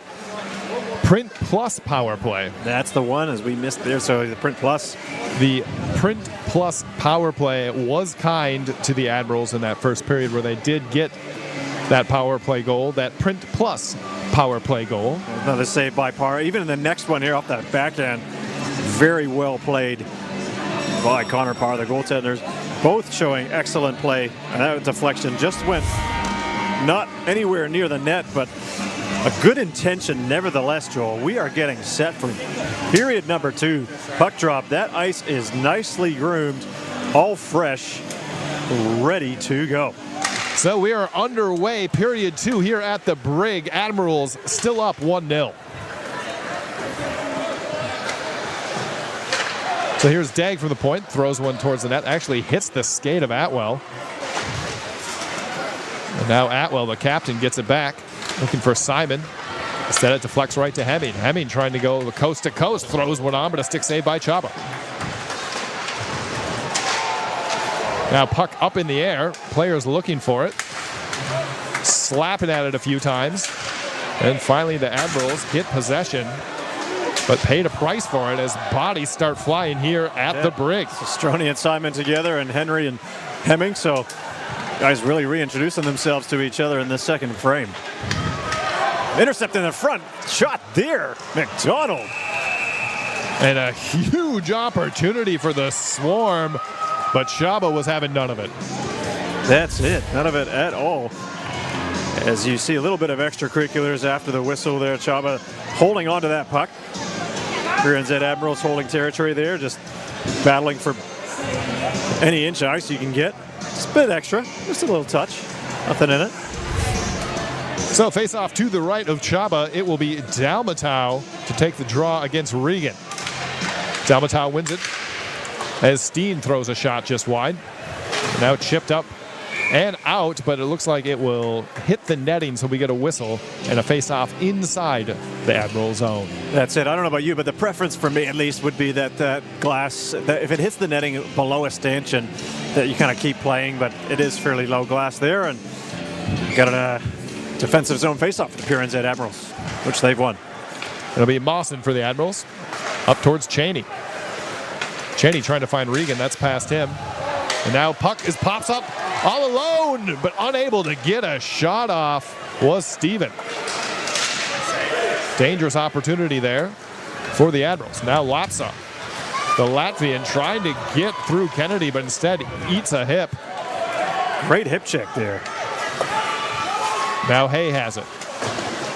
Print Plus power play. That's the one, as we missed there. So the Print Plus. The Print Plus power play was kind to the Admirals in that first period where they did get that power play goal, that Print Plus power play goal. Another save by Parr. Even in the next one here off that backhand, very well played by Connor Parr, the goaltenders. Both showing excellent play. And that deflection just went not anywhere near the net, but a good intention nevertheless, Joel. We are getting set for period number 2. Puck drop. That ice is nicely groomed, all fresh, ready to go. So we are underway, period 2 here at the Brig. Admirals still up 1-0. So here's Dag from the point, throws one towards the net, actually hits the skate of Atwell. And now Atwell, the captain, gets it back, looking for Simon. Instead, it deflects right to Hemming. Hemming trying to go coast to coast, throws one on, but a stick save by Chaba. Now puck up in the air, players looking for it, slapping at it a few times, and finally the Admirals get possession, but paid a price for it as bodies start flying here at the Brig. So Stroni and Simon together, and Henry and Hemming. So guys really reintroducing themselves to each other in this second frame. Intercept in the front, shot there, McDonald. And a huge opportunity for the Swarm, but Chaba was having none of it. That's it, none of it at all. As you see a little bit of extracurriculars after the whistle there, Chaba holding on to that puck. Here NZ Admirals holding territory there, just battling for any inch of ice you can get. Just a bit extra, just a little touch, nothing in it. So face off to the right of Chaba, it will be Dalmatau to take the draw against Regan. Dalmatau wins it as Steen throws a shot just wide. Now chipped up and out, but it looks like it will hit the netting, so we get a whistle and a face-off inside the Admiral zone. That's it. I don't know about you, but the preference for me, at least, would be that glass, that if it hits the netting below a stanchion, that you kind of keep playing, but it is fairly low glass there, and got a defensive zone face-off for the pure NZ Admirals, which they've won. It'll be Mawson for the Admirals, up towards Cheney. Cheney trying to find Regan, that's past him. And now puck pops up all alone, but unable to get a shot off was Steven. Dangerous opportunity there for the Admirals. Now Lapsa, the Latvian, trying to get through Kennedy, but instead eats a hip. Great hip check there. Now Hay has it.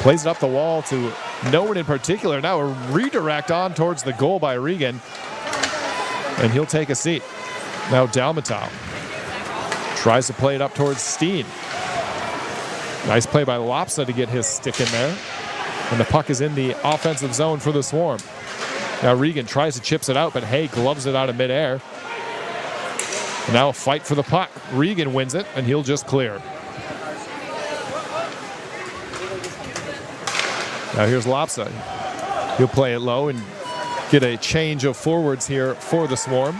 Plays it up the wall to no one in particular. Now a redirect on towards the goal by Regan. And he'll take a seat. Now Dalmatau tries to play it up towards Steen. Nice play by Lapsa to get his stick in there. And the puck is in the offensive zone for the Swarm. Now Regan tries to chips it out, but Hay gloves it out of midair. And now a fight for the puck. Regan wins it, and he'll just clear. Now here's Lopsa. He'll play it low and get a change of forwards here for the Swarm.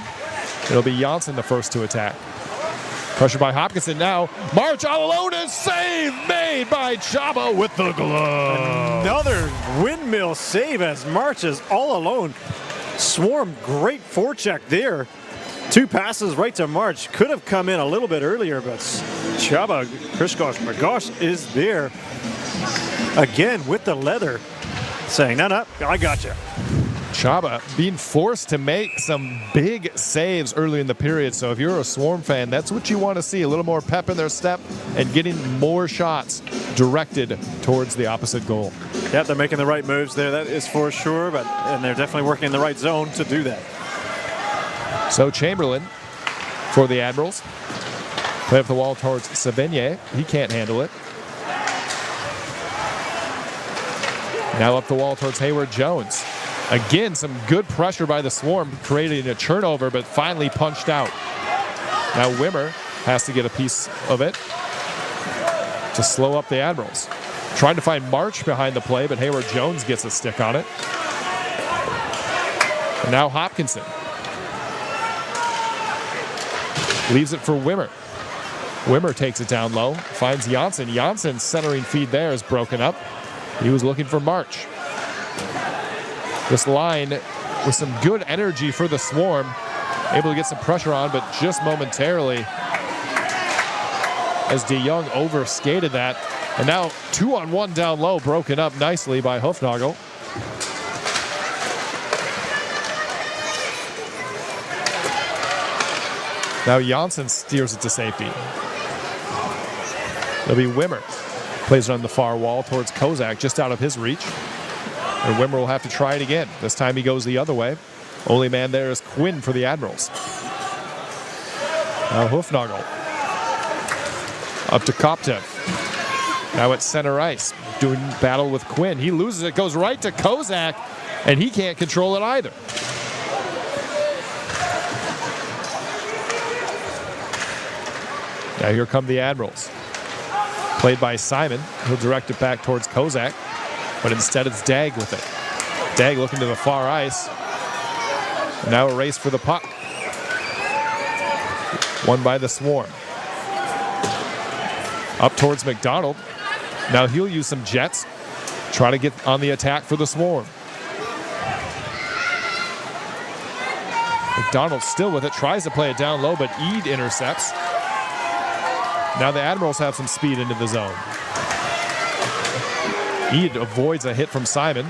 It'll be Janssen the first to attack. Pressure by Hopkinson now. March all alone, and save made by Chaba with the glove. Another windmill save as March is all alone. Swarm, great forecheck there. 2 passes right to March. Could have come in a little bit earlier, but Chaba Krishkosh is there. Again with the leather, saying, no, I got you. Chaba being forced to make some big saves early in the period. So if you're a Swarm fan, that's what you want to see. A little more pep in their step and getting more shots directed towards the opposite goal. Yeah, they're making the right moves there, that is for sure, and they're definitely working in the right zone to do that. So Chamberlain for the Admirals. Play up the wall towards Savigny. He can't handle it. Now up the wall towards Hayward Jones. Again, some good pressure by the Swarm, creating a turnover, but finally punched out. Now Wimmer has to get a piece of it to slow up the Admirals. Trying to find March behind the play, but Hayward Jones gets a stick on it. And now Hopkinson. Leaves it for Wimmer. Wimmer takes it down low, finds Janssen. Janssen's centering feed there is broken up. He was looking for March. This line with some good energy for the Swarm. Able to get some pressure on, but just momentarily as De Jong overskated that. And now 2-on-1 down low, broken up nicely by Hufnagel. Now Janssen steers it to safety. It'll be Wimmer. Plays it on the far wall towards Kozak, just out of his reach. And Wimmer will have to try it again. This time he goes the other way. Only man there is Quinn for the Admirals. Now Hufnagel. Up to Koptev. Now at center ice, doing battle with Quinn. He loses it, goes right to Kozak, and he can't control it either. Now here come the Admirals. Played by Simon. He'll direct it back towards Kozak, but instead it's Dag with it. Dag looking to the far ice. Now a race for the puck. Won by the Swarm. Up towards McDonald. Now he'll use some jets. Try to get on the attack for the Swarm. McDonald still with it. Tries to play it down low, but Eade intercepts. Now the Admirals have some speed into the zone. Eade avoids a hit from Simon.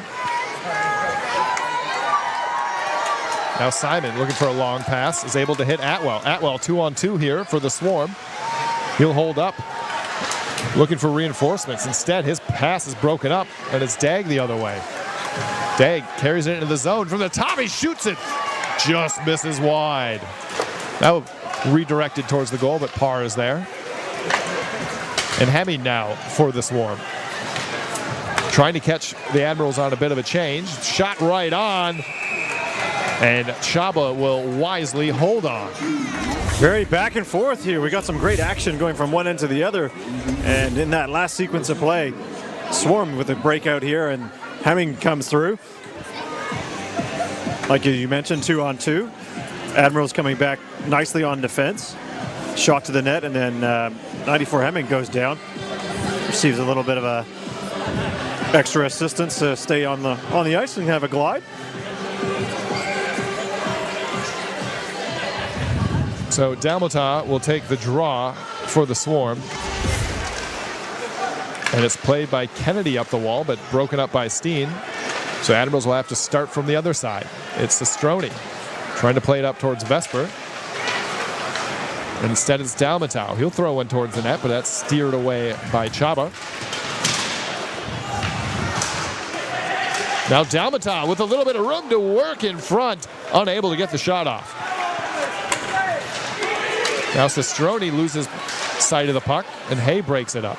Now Simon, looking for a long pass, is able to hit Atwell. Atwell 2-on-2 here for the Swarm. He'll hold up, looking for reinforcements. Instead, his pass is broken up, and it's Dag the other way. Dag carries it into the zone. From the top, he shoots it. Just misses wide. Now redirected towards the goal, but Parr is there. And Hemming now for the Swarm. Trying to catch the Admirals on a bit of a change. Shot right on. And Chaba will wisely hold on. Very back and forth here. We got some great action going from one end to the other. And in that last sequence of play, Swarm with a breakout here, and Hemming comes through. Like you mentioned, 2-on-2. Admirals coming back nicely on defense. Shot to the net, and then 94 Hemming goes down. Receives a little bit of a extra assistance to stay on the ice and have a glide. So Dalmata will take the draw for the Swarm. And it's played by Kennedy up the wall, but broken up by Steen. So Admirals will have to start from the other side. It's Sestroni trying to play it up towards Vesper. And instead it's Dalmatau. He'll throw one towards the net, but that's steered away by Chaba. Now Dalmatau with a little bit of room to work in front, unable to get the shot off. Now Sestroni loses sight of the puck, and Hay breaks it up.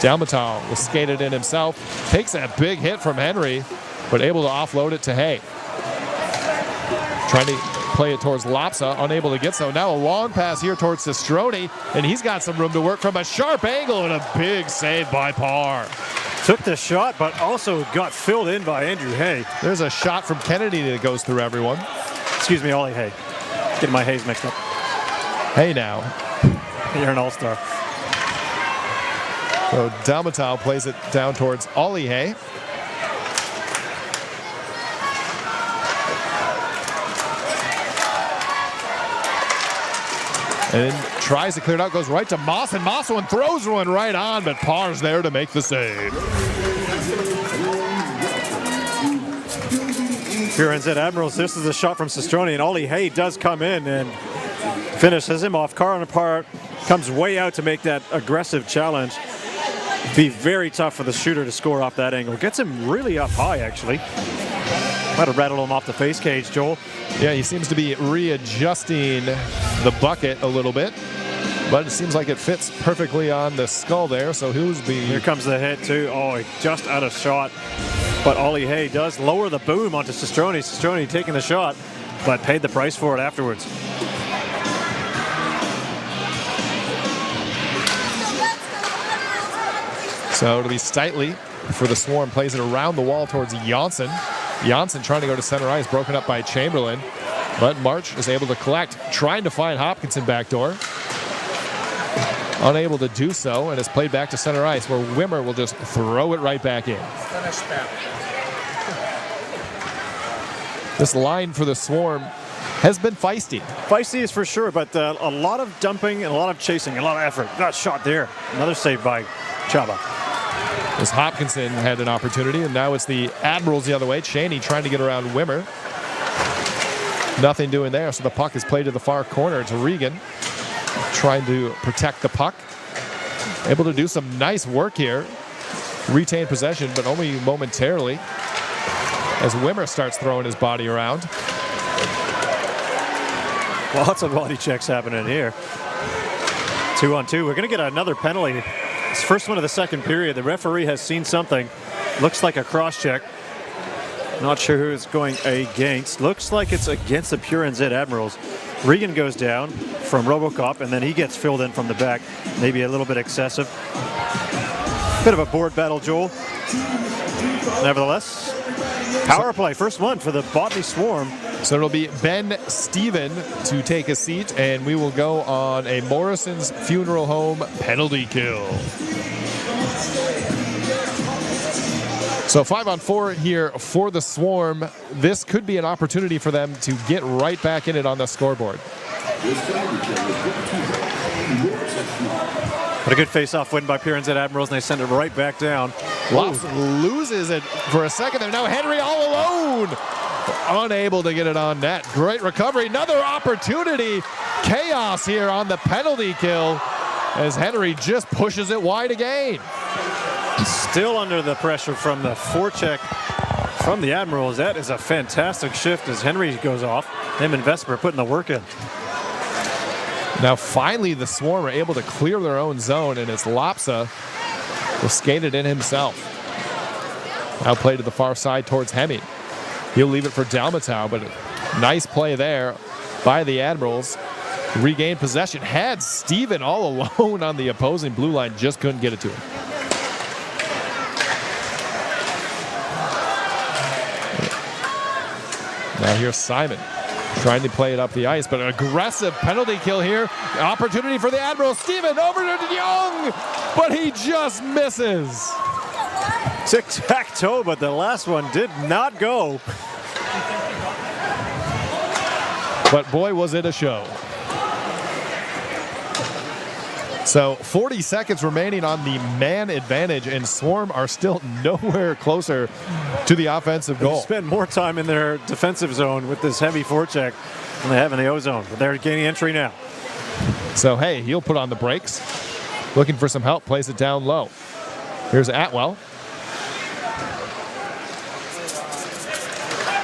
Dalmatau will skate it in himself, takes a big hit from Henry, but able to offload it to Hay. Trying to play it towards Lapsa, unable to get so. Now a long pass here towards Sistroni, and he's got some room to work from a sharp angle and a big save by Parr. Took the shot, but also got filled in by Andrew Hay. There's a shot from Kennedy that goes through everyone. Excuse me, Ollie Hay. Getting my Hayes mixed up. Hey now. You're an all-star. So Dalmatau plays it down towards Ollie Hay. And then tries to clear it out, goes right to Moss, and Moss one throws one right on, but Parr's there to make the save. Here NZ Admirals, this is a shot from Sistroni, and Ollie Hay does come in and finishes him off. Carl Parr comes way out to make that aggressive challenge. Be very tough for the shooter to score off that angle. Gets him really up high, actually. Might have rattled him off the face cage, Joel. Yeah, he seems to be readjusting the bucket a little bit, but it seems like it fits perfectly on the skull there, so Here comes the hit, too. Oh, he just out of shot. But Ollie Hay does lower the boom onto Sistroni. Sistroni taking the shot, but paid the price for it afterwards. So it'll be Steitley for the Swarm. Plays it around the wall towards Janssen. Janssen trying to go to center ice, broken up by Chamberlain. But March is able to collect, trying to find Hopkinson backdoor. Unable to do so, and it's played back to center ice, where Wimmer will just throw it right back in. This line for the Swarm has been feisty. Feisty is for sure, but a lot of dumping and a lot of chasing, a lot of effort. Got shot there. Another save by Chaba. As Hopkinson had an opportunity, and now it's the Admirals the other way. Cheney trying to get around Wimmer. Nothing doing there, so the puck is played to the far corner. It's Regan trying to protect the puck. Able to do some nice work here. Retain possession, but only momentarily, as Wimmer starts throwing his body around. Lots of body checks happening here. 2-on-2. We're going to get another penalty. It's first one of the second period. The referee has seen something. Looks like a cross check. Not sure who it's going against. Looks like it's against the pure NZ Admirals. Regan goes down from Robocop, and then he gets filled in from the back. Maybe a little bit excessive. Bit of a board battle, Joel. Nevertheless, power play. First one for the Botany Swarm. So it'll be Ben Steven to take a seat, and we will go on a Morrison's Funeral Home penalty kill. So 5-on-4 here for the Swarm. This could be an opportunity for them to get right back in it on the scoreboard. But a good face-off win by pure NZ Admirals, and they send it right back down. Lofton loses it for a second there. Now Henry all alone. Unable to get it on net. Great recovery. Another opportunity. Chaos here on the penalty kill as Henry just pushes it wide again. Still under the pressure from the forecheck from the Admirals. That is a fantastic shift as Henry goes off. Him and Vesper putting the work in. Now finally the Swarm are able to clear their own zone, and it's Lapsa who skated in himself. Now play to the far side towards Hemming. He'll leave it for Dalmatau, but a nice play there by the Admirals. Regained possession. Had Steven all alone on the opposing blue line. Just couldn't get it to him. Now here's Simon trying to play it up the ice, but an aggressive penalty kill here. Opportunity for the Admirals. Steven over to Young, but he just misses. Tic-tac-toe, but the last one did not go. But boy, was it a show. So 40 seconds remaining on the man advantage, and Swarm are still nowhere closer to the offensive goal. They spend more time in their defensive zone with this heavy forecheck than they have in the O-zone, but they're gaining entry now. So hey, he'll put on the brakes. Looking for some help, plays it down low. Here's Atwell.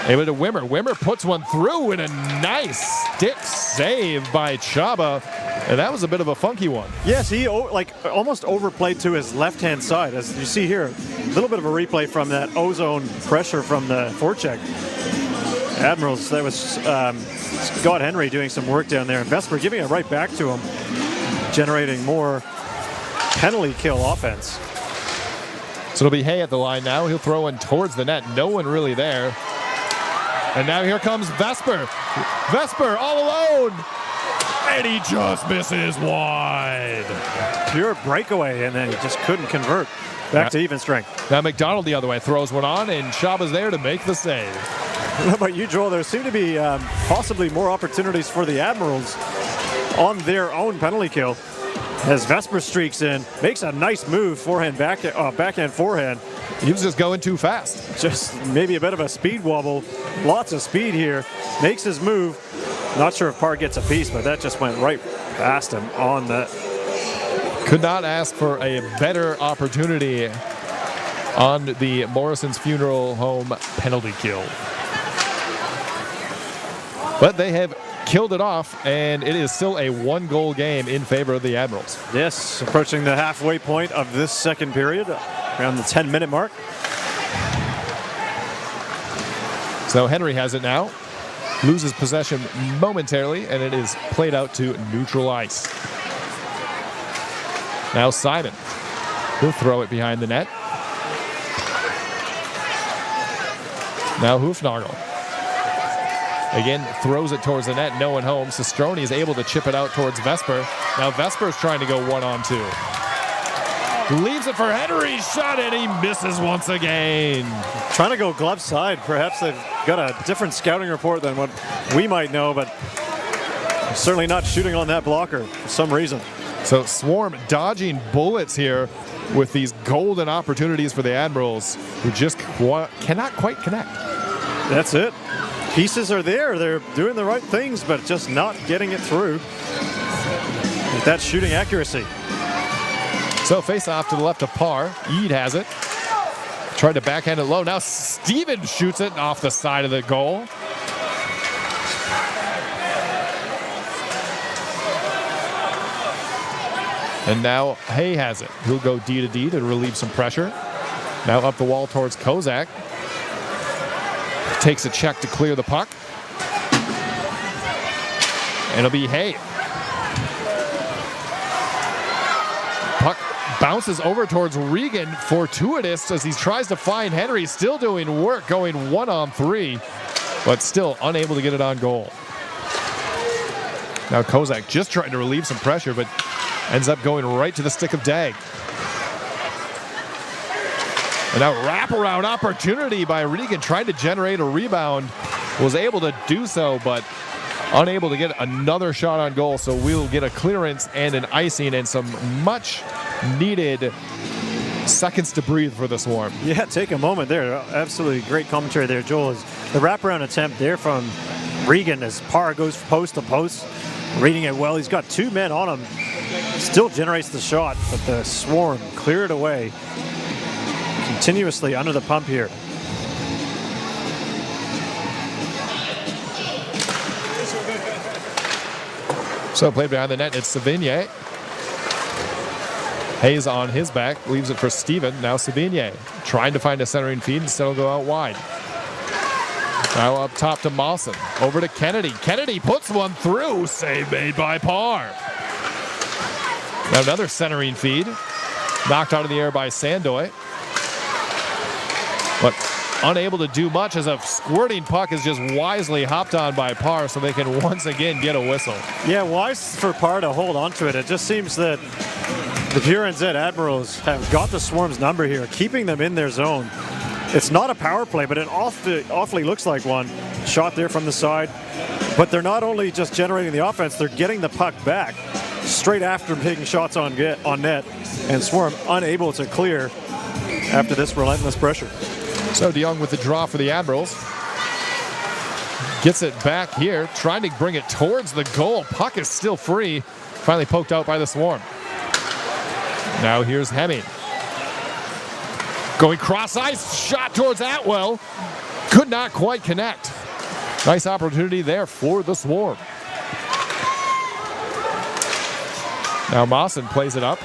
Able to Wimmer. Wimmer puts one through, and a nice stick save by Chaba. And that was a bit of a funky one. Yes, he almost overplayed to his left-hand side. As you see here, a little bit of a replay from that O-zone pressure from the forecheck. Admirals, that was Scott Henry doing some work down there, and Vesper giving it right back to him, generating more penalty kill offense. So it'll be Hay at the line now. He'll throw in towards the net. No one really there. And now here comes Vesper. Vesper all alone. And he just misses wide. Pure breakaway, and then he just couldn't convert. Back to even strength. Now McDonald the other way throws one on, and Shaba's there to make the save. How about you, Joel? There seem to be possibly more opportunities for the Admirals on their own penalty kill. As Vesper streaks in, makes a nice move, backhand forehand. He was just going too fast. Just maybe a bit of a speed wobble. Lots of speed here. Makes his move. Not sure if Parr gets a piece, but that just went right past him on that. Could not ask for a better opportunity on the Morrison's Funeral Home penalty kill. But they have killed it off, and it is still a one-goal game in favor of the Admirals. Yes, approaching the halfway point of this second period, around the 10-minute mark. So Henry has it now. Loses possession momentarily, and it is played out to neutral ice. Now Simon. He'll throw it behind the net. Now Hufnagel. Again, throws it towards the net, no one home. Sestroni is able to chip it out towards Vesper. Now Vesper's trying to go 1-on-2. Leaves it for Henry, shot, and he misses once again. Trying to go glove side. Perhaps they've got a different scouting report than what we might know, but certainly not shooting on that blocker for some reason. So Swarm dodging bullets here with these golden opportunities for the Admirals, who just cannot quite connect. That's it. Pieces are there. They're doing the right things, but just not getting it through with that shooting accuracy. So face off to the left of Parr. Eade has it. Tried to backhand it low. Now Stevens shoots it off the side of the goal. And now Hay has it. He'll go D to D to relieve some pressure. Now up the wall towards Kozak. Takes a check to clear the puck. And it'll be Hay. Puck bounces over towards Regan. Fortuitous as he tries to find Henry. Still doing work, going 1-on-3, but still unable to get it on goal. Now Kozak just trying to relieve some pressure, but ends up going right to the stick of Dag. And now wraparound opportunity by Regan, trying to generate a rebound. Was able to do so, but unable to get another shot on goal. So we'll get a clearance and an icing and some much needed seconds to breathe for the Swarm. Yeah, take a moment there. Absolutely great commentary there, Joel. Is the wraparound attempt there from Regan as Parr goes post to post. Reading it well. He's got two men on him. Still generates the shot, but the Swarm clear it away. Continuously under the pump here. So played behind the net, it's Savigny. Hayes on his back, leaves it for Steven. Now Savigny trying to find a centering feed, instead will go out wide. Now up top to Mawson, over to Kennedy. Kennedy puts one through, save made by Parr. Now another centering feed, knocked out of the air by Sandoy. But unable to do much as a squirting puck is just wisely hopped on by Parr, so they can once again get a whistle. Yeah, wise for Parr to hold on to it. It just seems that the Pure NZ Admirals have got the Swarm's number here, keeping them in their zone. It's not a power play, but it awfully looks like one. Shot there from the side. But they're not only just generating the offense, they're getting the puck back straight after taking shots on net. And Swarm unable to clear after this relentless pressure. So DeYoung with the draw for the Admirals. Gets it back here, trying to bring it towards the goal. Puck is still free. Finally poked out by the Swarm. Now here's Hemming. Going cross ice, shot towards Atwell. Could not quite connect. Nice opportunity there for the Swarm. Now Mawson plays it up.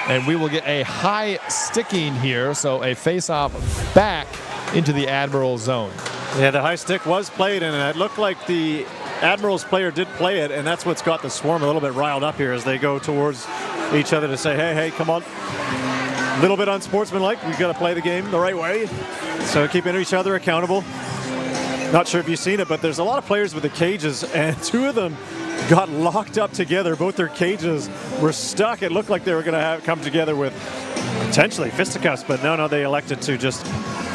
And we will get a high sticking here, so a face-off back into the Admiral zone. Yeah, the high stick was played, and it looked like the Admirals player did play it, and that's what's got the Swarm a little bit riled up here as they go towards each other to say, hey, come on. A little bit unsportsmanlike. We've got to play the game the right way. So keeping each other accountable. Not sure if you've seen it, but there's a lot of players with the cages, and two of them got locked up together. Both their cages were stuck. It looked like they were going to come together with potentially fisticuffs, but no, they elected to just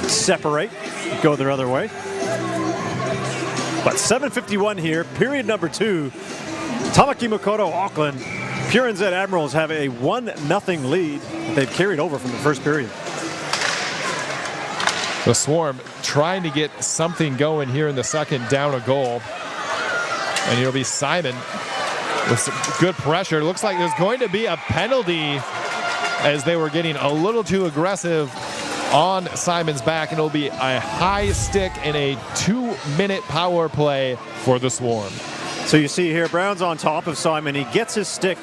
separate, go their other way. But 7:51 here, period number 2. Tamaki Makoto, Auckland. Pure NZ Admirals have a 1-0 lead that they've carried over from the first period. The Swarm trying to get something going here in the second, down a goal. And it'll be Simon with some good pressure. It looks like there's going to be a penalty as they were getting a little too aggressive on Simon's back, and it'll be a high stick and a 2-minute power play for the Swarm. So you see here, Brown's on top of Simon. He gets his stick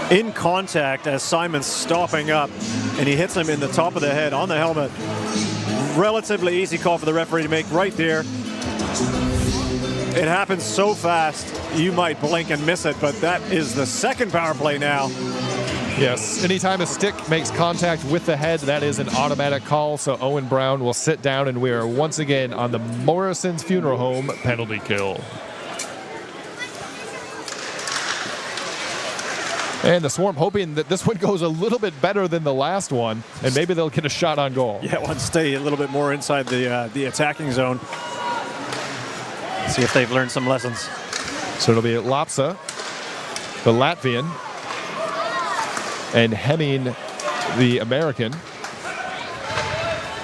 in contact as Simon's stopping up, and he hits him in the top of the head on the helmet. Relatively easy call for the referee to make right there. It happens so fast, you might blink and miss it, but that is the second power play now. Yes, anytime a stick makes contact with the head, that is an automatic call, so Owen Brown will sit down, and we are once again on the Morrison's Funeral Home penalty kill. And the Swarm hoping that this one goes a little bit better than the last one, and maybe they'll get a shot on goal. Yeah, want to stay a little bit more inside the attacking zone. See if they've learned some lessons. So it'll be Lapsa, the Latvian, and Hemming, the American,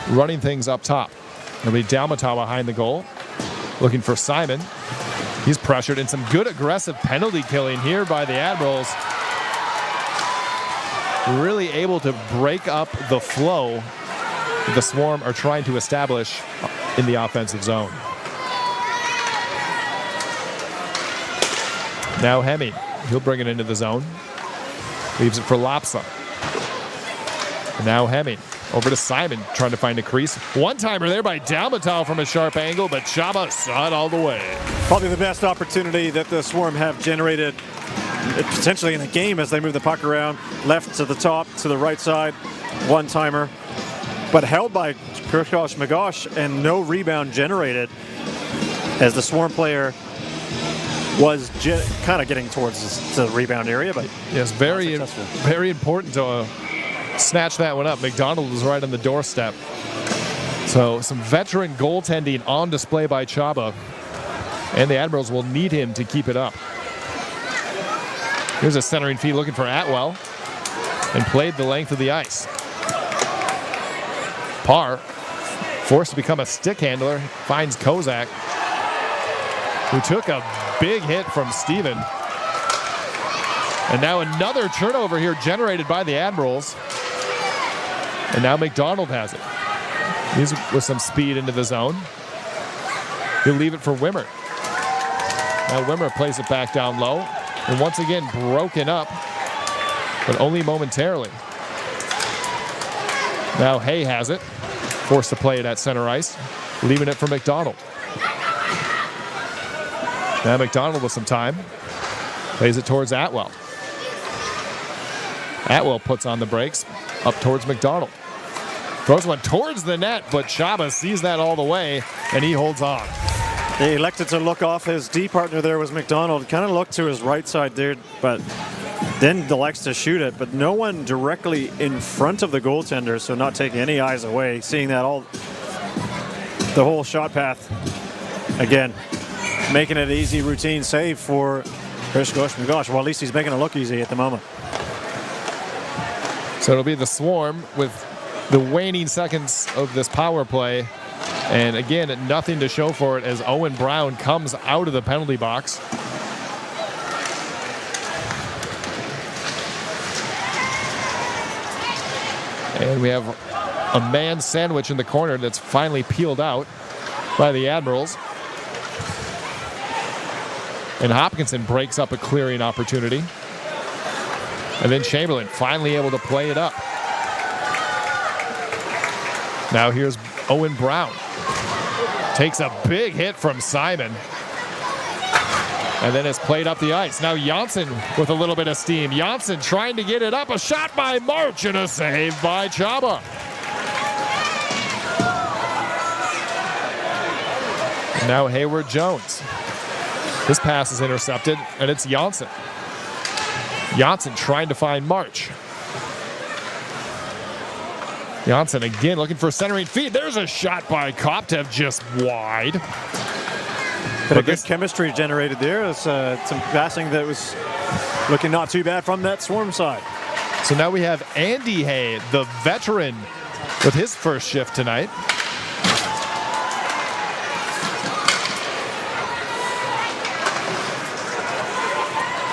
running things up top. It'll be Dalmatawa behind the goal, looking for Simon. He's pressured, and some good aggressive penalty killing here by the Admirals. Really able to break up the flow the Swarm are trying to establish in the offensive zone. Now Hemming, he'll bring it into the zone. Leaves it for Lapsa. And now Hemming, over to Simon, trying to find a crease. One-timer there by Dalmatawa from a sharp angle, but Chaba saw it all the way. Probably the best opportunity that the Swarm have generated potentially in a game as they move the puck around, left to the top, to the right side, one-timer, but held by Kirkosh Magosh and no rebound generated as the Swarm player was kind of getting towards the rebound area, but yes, very important to snatch that one up. McDonald was right on the doorstep. So some veteran goaltending on display by Chaba, and the Admirals will need him to keep it up. Here's a centering feed looking for Atwell, and played the length of the ice. Parr, forced to become a stick handler, finds Kozak, who took a big hit from Steven. And now another turnover here generated by the Admirals. And now McDonald has it. He's with some speed into the zone. He'll leave it for Wimmer. Now Wimmer plays it back down low. And once again broken up, but only momentarily. Now Hay has it. Forced to play it at center ice. Leaving it for McDonald. Now McDonald with some time. Plays it towards Atwell. Atwell puts on the brakes. Up towards McDonald. Throws one towards the net, but Chaba sees that all the way, and he holds on. They elected to look off. His D partner there was McDonald. Kind of looked to his right side there, but then elects to shoot it. But no one directly in front of the goaltender, so not taking any eyes away. Seeing that the whole shot path. Again, making it an easy routine save for Kirkosh Magosh. Well, at least he's making it look easy at the moment. So it'll be the Swarm with the waning seconds of this power play. And again, nothing to show for it as Owen Brown comes out of the penalty box. And we have a man sandwich in the corner that's finally peeled out by the Admirals. And Hopkinson breaks up a clearing opportunity. And then Chamberlain finally able to play it up. Now here's Owen Brown. Takes a big hit from Simon. And then it's played up the ice. Now Janssen with a little bit of steam. Janssen trying to get it up. A shot by March and a save by Chaba. Now Hayward Jones. This pass is intercepted, and it's Janssen. Janssen trying to find March. Janssen again looking for a centering feed. There's a shot by Koptev just wide. But a good chemistry generated there. It's some passing that was looking not too bad from that Swarm side. So now we have Andy Hay, the veteran, with his first shift tonight.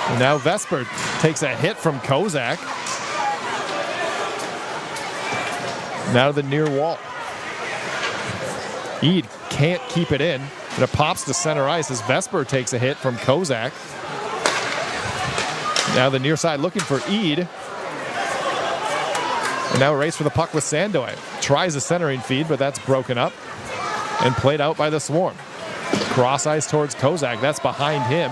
And now Vesper takes a hit from Kozak. Now to the near wall. Eid can't keep it in. And it pops to center ice as Vesper takes a hit from Kozak. Now the near side looking for Eid. And now a race for the puck with Sandoy. Tries a centering feed, but that's broken up and played out by the Swarm. Cross ice towards Kozak. That's behind him.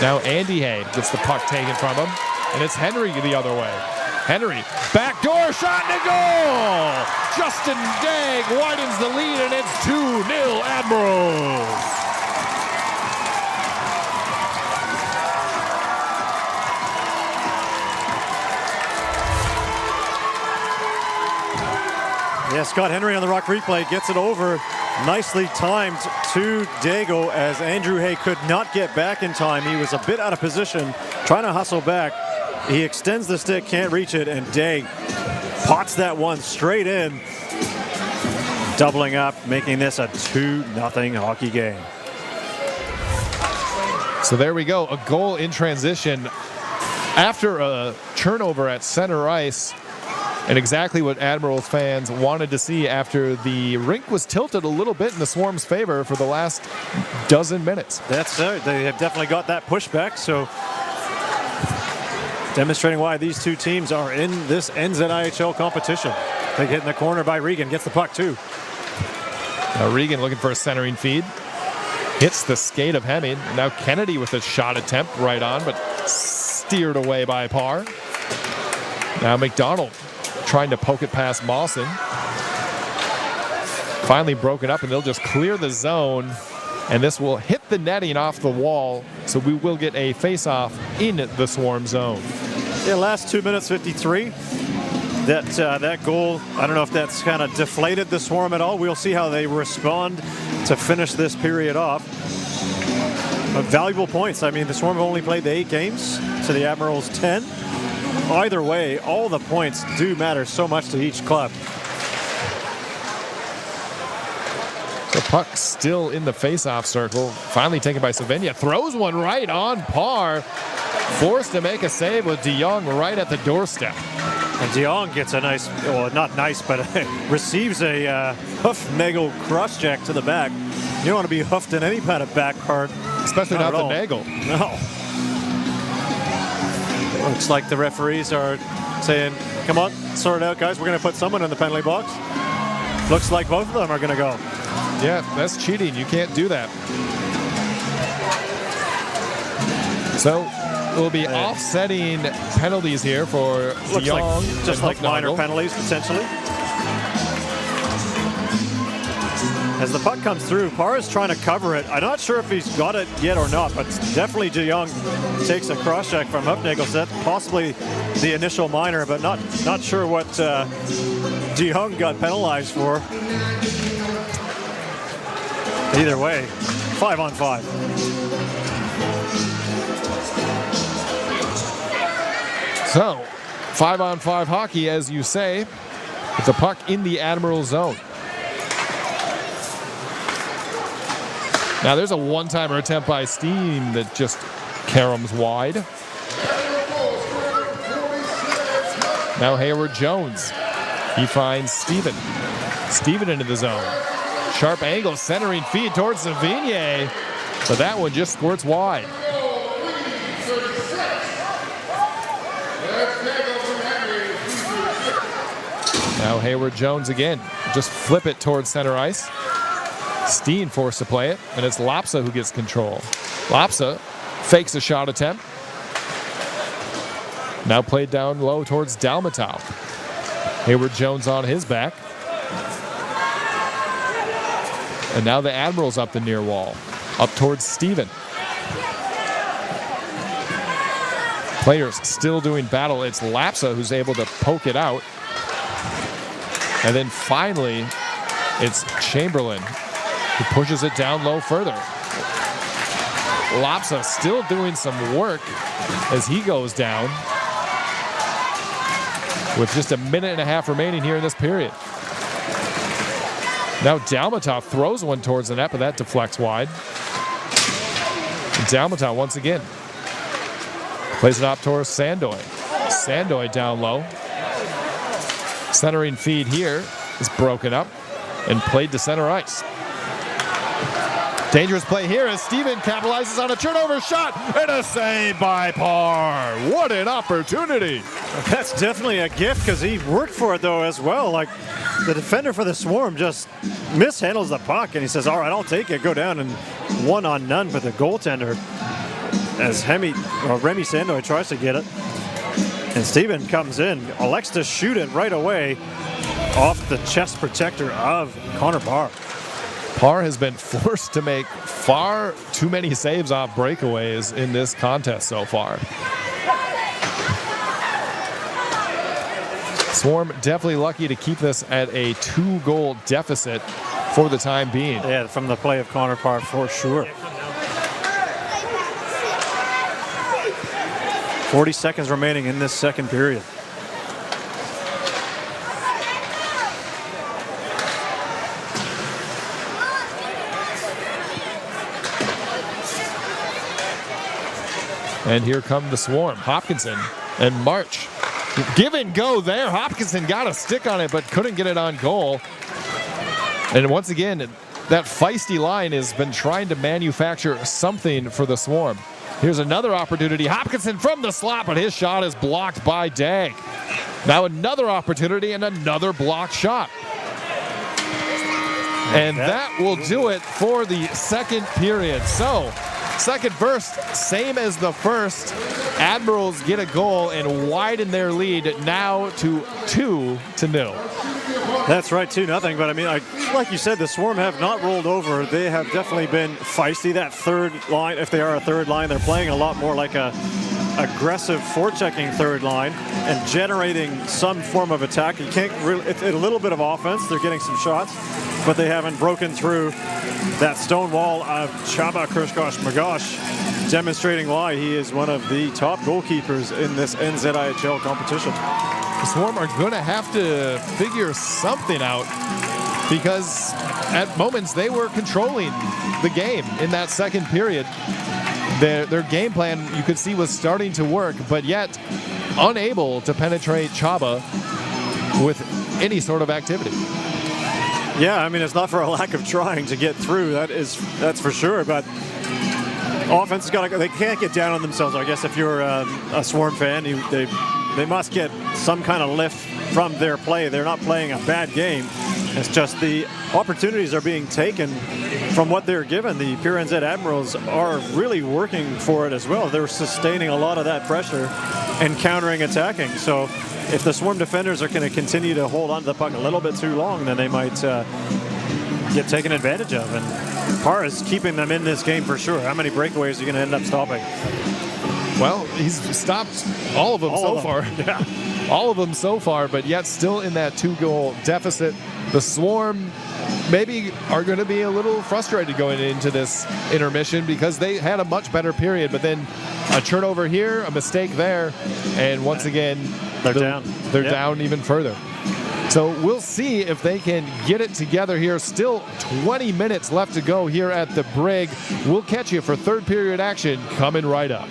Now Andy Hay gets the puck taken from him. And it's Henry the other way. Henry, backdoor shot and a goal! Justin Dagg widens the lead, and it's 2-0 Admirals. Yeah, Scott Henry on the rock replay gets it over. Nicely timed to Dago as Andrew Hay could not get back in time. He was a bit out of position, trying to hustle back. He extends the stick, can't reach it, and Day pots that one straight in. Doubling up, making this a 2-0 hockey game. So there we go, a goal in transition after a turnover at center ice, and exactly what Admirals fans wanted to see after the rink was tilted a little bit in the Swarm's favor for the last dozen minutes. That's it. They have definitely got that pushback, so demonstrating why these two teams are in this NZIHL competition. Big hit in the corner by Regan, gets the puck too. Now Regan looking for a centering feed. Hits the skate of Hemming. Now Kennedy with a shot attempt right on, but steered away by Parr. Now McDonald trying to poke it past Mawson. Finally broken up, and they'll just clear the zone. And this will hit the netting off the wall, so we will get a face-off in the Swarm zone. Yeah, last 2 minutes 53. That goal, I don't know if that's kind of deflated the Swarm at all. We'll see how they respond to finish this period off. But valuable points. I mean, the Swarm have only played the 8 games, to the Admirals 10. Either way, all the points do matter so much to each club. The puck still in the face-off circle. Finally taken by Savigny. Throws one right on Parr. Forced to make a save with DeYoung right at the doorstep. And DeYoung gets a nice, well, not nice, but receives a hoof-nagel cross-check to the back. You don't want to be hoofed in any kind of back part. Especially not the nagel. No. Looks like the referees are saying, come on, sort it out, guys. We're going to put someone in the penalty box. Looks like both of them are going to go. Yeah, that's cheating. You can't do that. So we'll be offsetting penalties here for Looks Young. Like, just like minor penalties, potentially. As the puck comes through, Parr is trying to cover it. I'm not sure if he's got it yet or not, but definitely DeYoung takes a cross-check from Hufnagel. So that's possibly the initial minor, but not sure what DeYoung got penalized for. Either way, 5-on-5. So, 5-on-5 hockey, as you say, with the puck in the Admiral zone. Now there's a one-timer attempt by Steam that just caroms wide. Now Hayward Jones. He finds Steven. Steven into the zone. Sharp angle, centering feed towards Savigny, but that one just squirts wide. Now Hayward Jones again. Just flip it towards center ice. Steen forced to play it, and it's Lapsa who gets control. Lapsa fakes a shot attempt. Now played down low towards Dalmatow. Hayward Jones on his back. And now the Admirals up the near wall. Up towards Steven. Players still doing battle. It's Lapsa who's able to poke it out. And then finally, it's Chamberlain who pushes it down low further. Lapsa still doing some work as he goes down with just a minute and a half remaining here in this period. Now Dalmatow throws one towards the net, but that deflects wide. And Dalmatow once again plays it up towards Sandoy. Sandoy down low. Centering feed here is broken up and played to center ice. Dangerous play here as Steven capitalizes on a turnover shot and a save by Parr. What an opportunity. That's definitely a gift because he worked for it though as well. Like the defender for the Swarm just mishandles the puck and he says, all right, I'll take it. Go down and 1-on-none for the goaltender as Remy Sandoy tries to get it. And Steven comes in, elects to shoot it right away off the chest protector of Connor Parr. Parr has been forced to make far too many saves off breakaways in this contest so far. Swarm definitely lucky to keep this at a 2-goal deficit for the time being. Yeah, from the play of Connor Parr for sure. 40 seconds remaining in this second period. And here come the Swarm. Hopkinson and March. Give and go there. Hopkinson got a stick on it, but couldn't get it on goal. And once again, that feisty line has been trying to manufacture something for the Swarm. Here's another opportunity. Hopkinson from the slot, but his shot is blocked by Dag. Now another opportunity and another blocked shot. And that will do it for the second period. So, second burst, same as the first. Admirals get a goal and widen their lead now to 2-0. That's right, 2-0. But I mean, like you said, the Swarm have not rolled over. They have definitely been feisty. That third line, if they are a third line, they're playing a lot more like a aggressive forechecking third line and generating some form of attack. You can't really, it's a little bit of offense. They're getting some shots, but they haven't broken through that stone wall of Chaba Krishkosh-Magosh, demonstrating why he is one of the top goalkeepers in this NZIHL competition. The Swarm are going to have to figure something out because at moments they were controlling the game in that second period. Their game plan, you could see, was starting to work, but yet unable to penetrate Chaba with any sort of activity. Yeah, I mean, it's not for a lack of trying to get through. That's for sure. But offense has got to. They can't get down on themselves. I guess if you're a Swarm fan, they must get some kind of lift from their play. They're not playing a bad game. It's just the opportunities are being taken from what they're given. The Pure NZ Admirals are really working for it as well. They're sustaining a lot of that pressure and countering attacking. So if the Swarm defenders are going to continue to hold on to the puck a little bit too long, then they might get taken advantage of. And Parr is keeping them in this game for sure. How many breakaways are you going to end up stopping? Well, he's stopped all of them so far. Yeah. All of them so far, but yet still in that 2-goal deficit. The Swarm maybe are going to be a little frustrated going into this intermission because they had a much better period, but then a turnover here, a mistake there, and once again, they're down. They're down even further. So we'll see if they can get it together here. Still 20 minutes left to go here at the Brig. We'll catch you for third period action coming right up.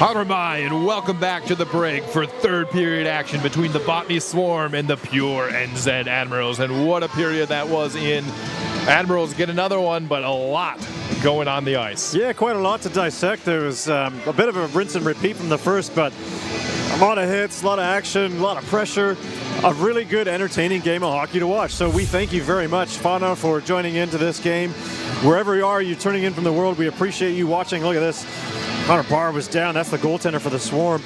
Hi, and welcome back to the break for third period action between the Botany Swarm and the pure NZ Admirals. And what a period that was in. Admirals get another one, but a lot going on the ice. Yeah, quite a lot to dissect. There was a bit of a rinse and repeat from the first, but a lot of hits, a lot of action, a lot of pressure. A really good, entertaining game of hockey to watch. So we thank you very much, Fana, for joining into this game. Wherever you are, you're turning in from the world, we appreciate you watching. Look at this. Connor Parr was down. That's the goaltender for the Swarm.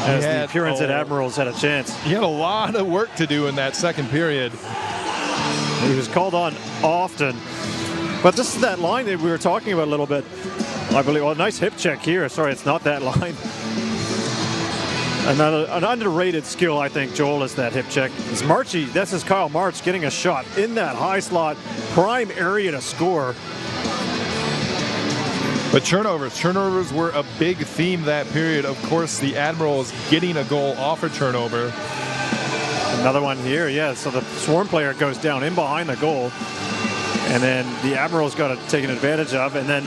As the pure NZ Admirals had a chance. He had a lot of work to do in that second period. He was called on often. But this is that line that we were talking about a little bit. I believe, well, nice hip check here. Sorry, it's not that line. An underrated skill, I think, Joel, is that hip check. It's Marchie, this is Kyle March getting a shot in that high slot, prime area to score. But turnovers were a big theme that period. Of course, the Admirals getting a goal off a turnover. Another one here, yeah. So the Swarm player goes down in behind the goal. And then the Admirals got to take an advantage of. And then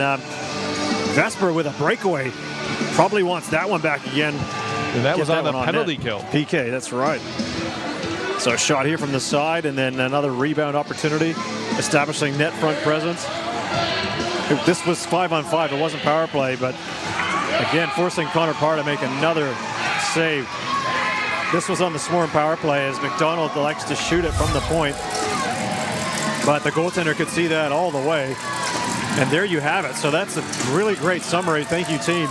Vesper with a breakaway. Probably wants that one back again. And that was on the penalty kill. PK, that's right. So a shot here from the side, and then another rebound opportunity, establishing net front presence. This was 5-on-5. It wasn't power play, but again, forcing Connor Parr to make another save. This was on the Swarm power play, as McDonald likes to shoot it from the point. But the goaltender could see that all the way. And there you have it. So that's a really great summary. Thank you, team.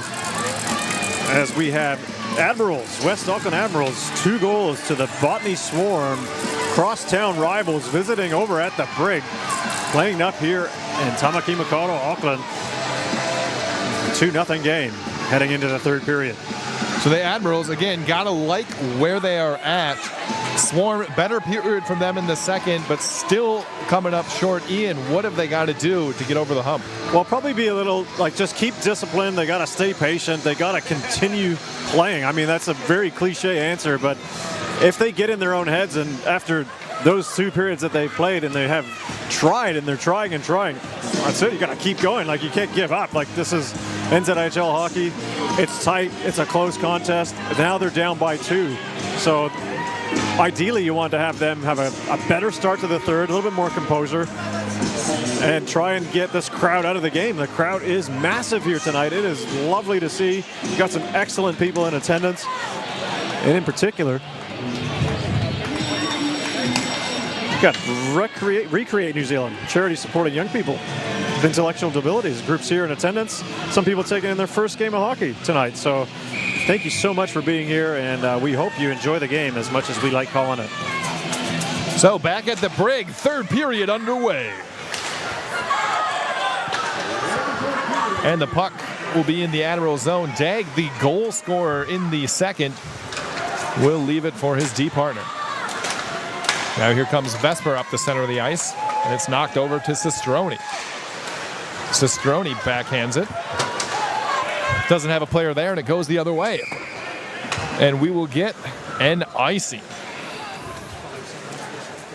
As we have Admirals, West Auckland Admirals, 2 goals to the Botany Swarm. Crosstown rivals visiting over at the Brig. Playing up here in Tamaki Makaurau, Auckland. 2-0 game heading into the third period. So the Admirals, again, got to like where they are at. Swarm, better period from them in the second, but still coming up short. Ian, what have they got to do to get over the hump? Well, probably be a little, just keep discipline. They got to stay patient. They got to continue playing. I mean, that's a very cliche answer, but if they get in their own heads, and after those 2 periods that they played and they have tried and they're trying and trying, that's it. You got to keep going. You can't give up. This is NZIHL hockey. It's tight. It's a close contest. Now they're down by 2. So ideally, you want to have them have a better start to the third, a little bit more composure, and try and get this crowd out of the game. The crowd is massive here tonight. It is lovely to see. We've got some excellent people in attendance, and in particular, we've got Recreate New Zealand, charity supporting young people with intellectual disabilities. Groups here in attendance. Some people taking in their first game of hockey tonight. So thank you so much for being here, and we hope you enjoy the game as much as we like calling it. So back at the Brig, third period underway. And the puck will be in the Admiral zone. Dag, the goal scorer in the second, will leave it for his D partner. Now here comes Vesper up the center of the ice, and it's knocked over to Sestroni. Sestroni backhands it. Doesn't have a player there, and it goes the other way. And we will get an icing.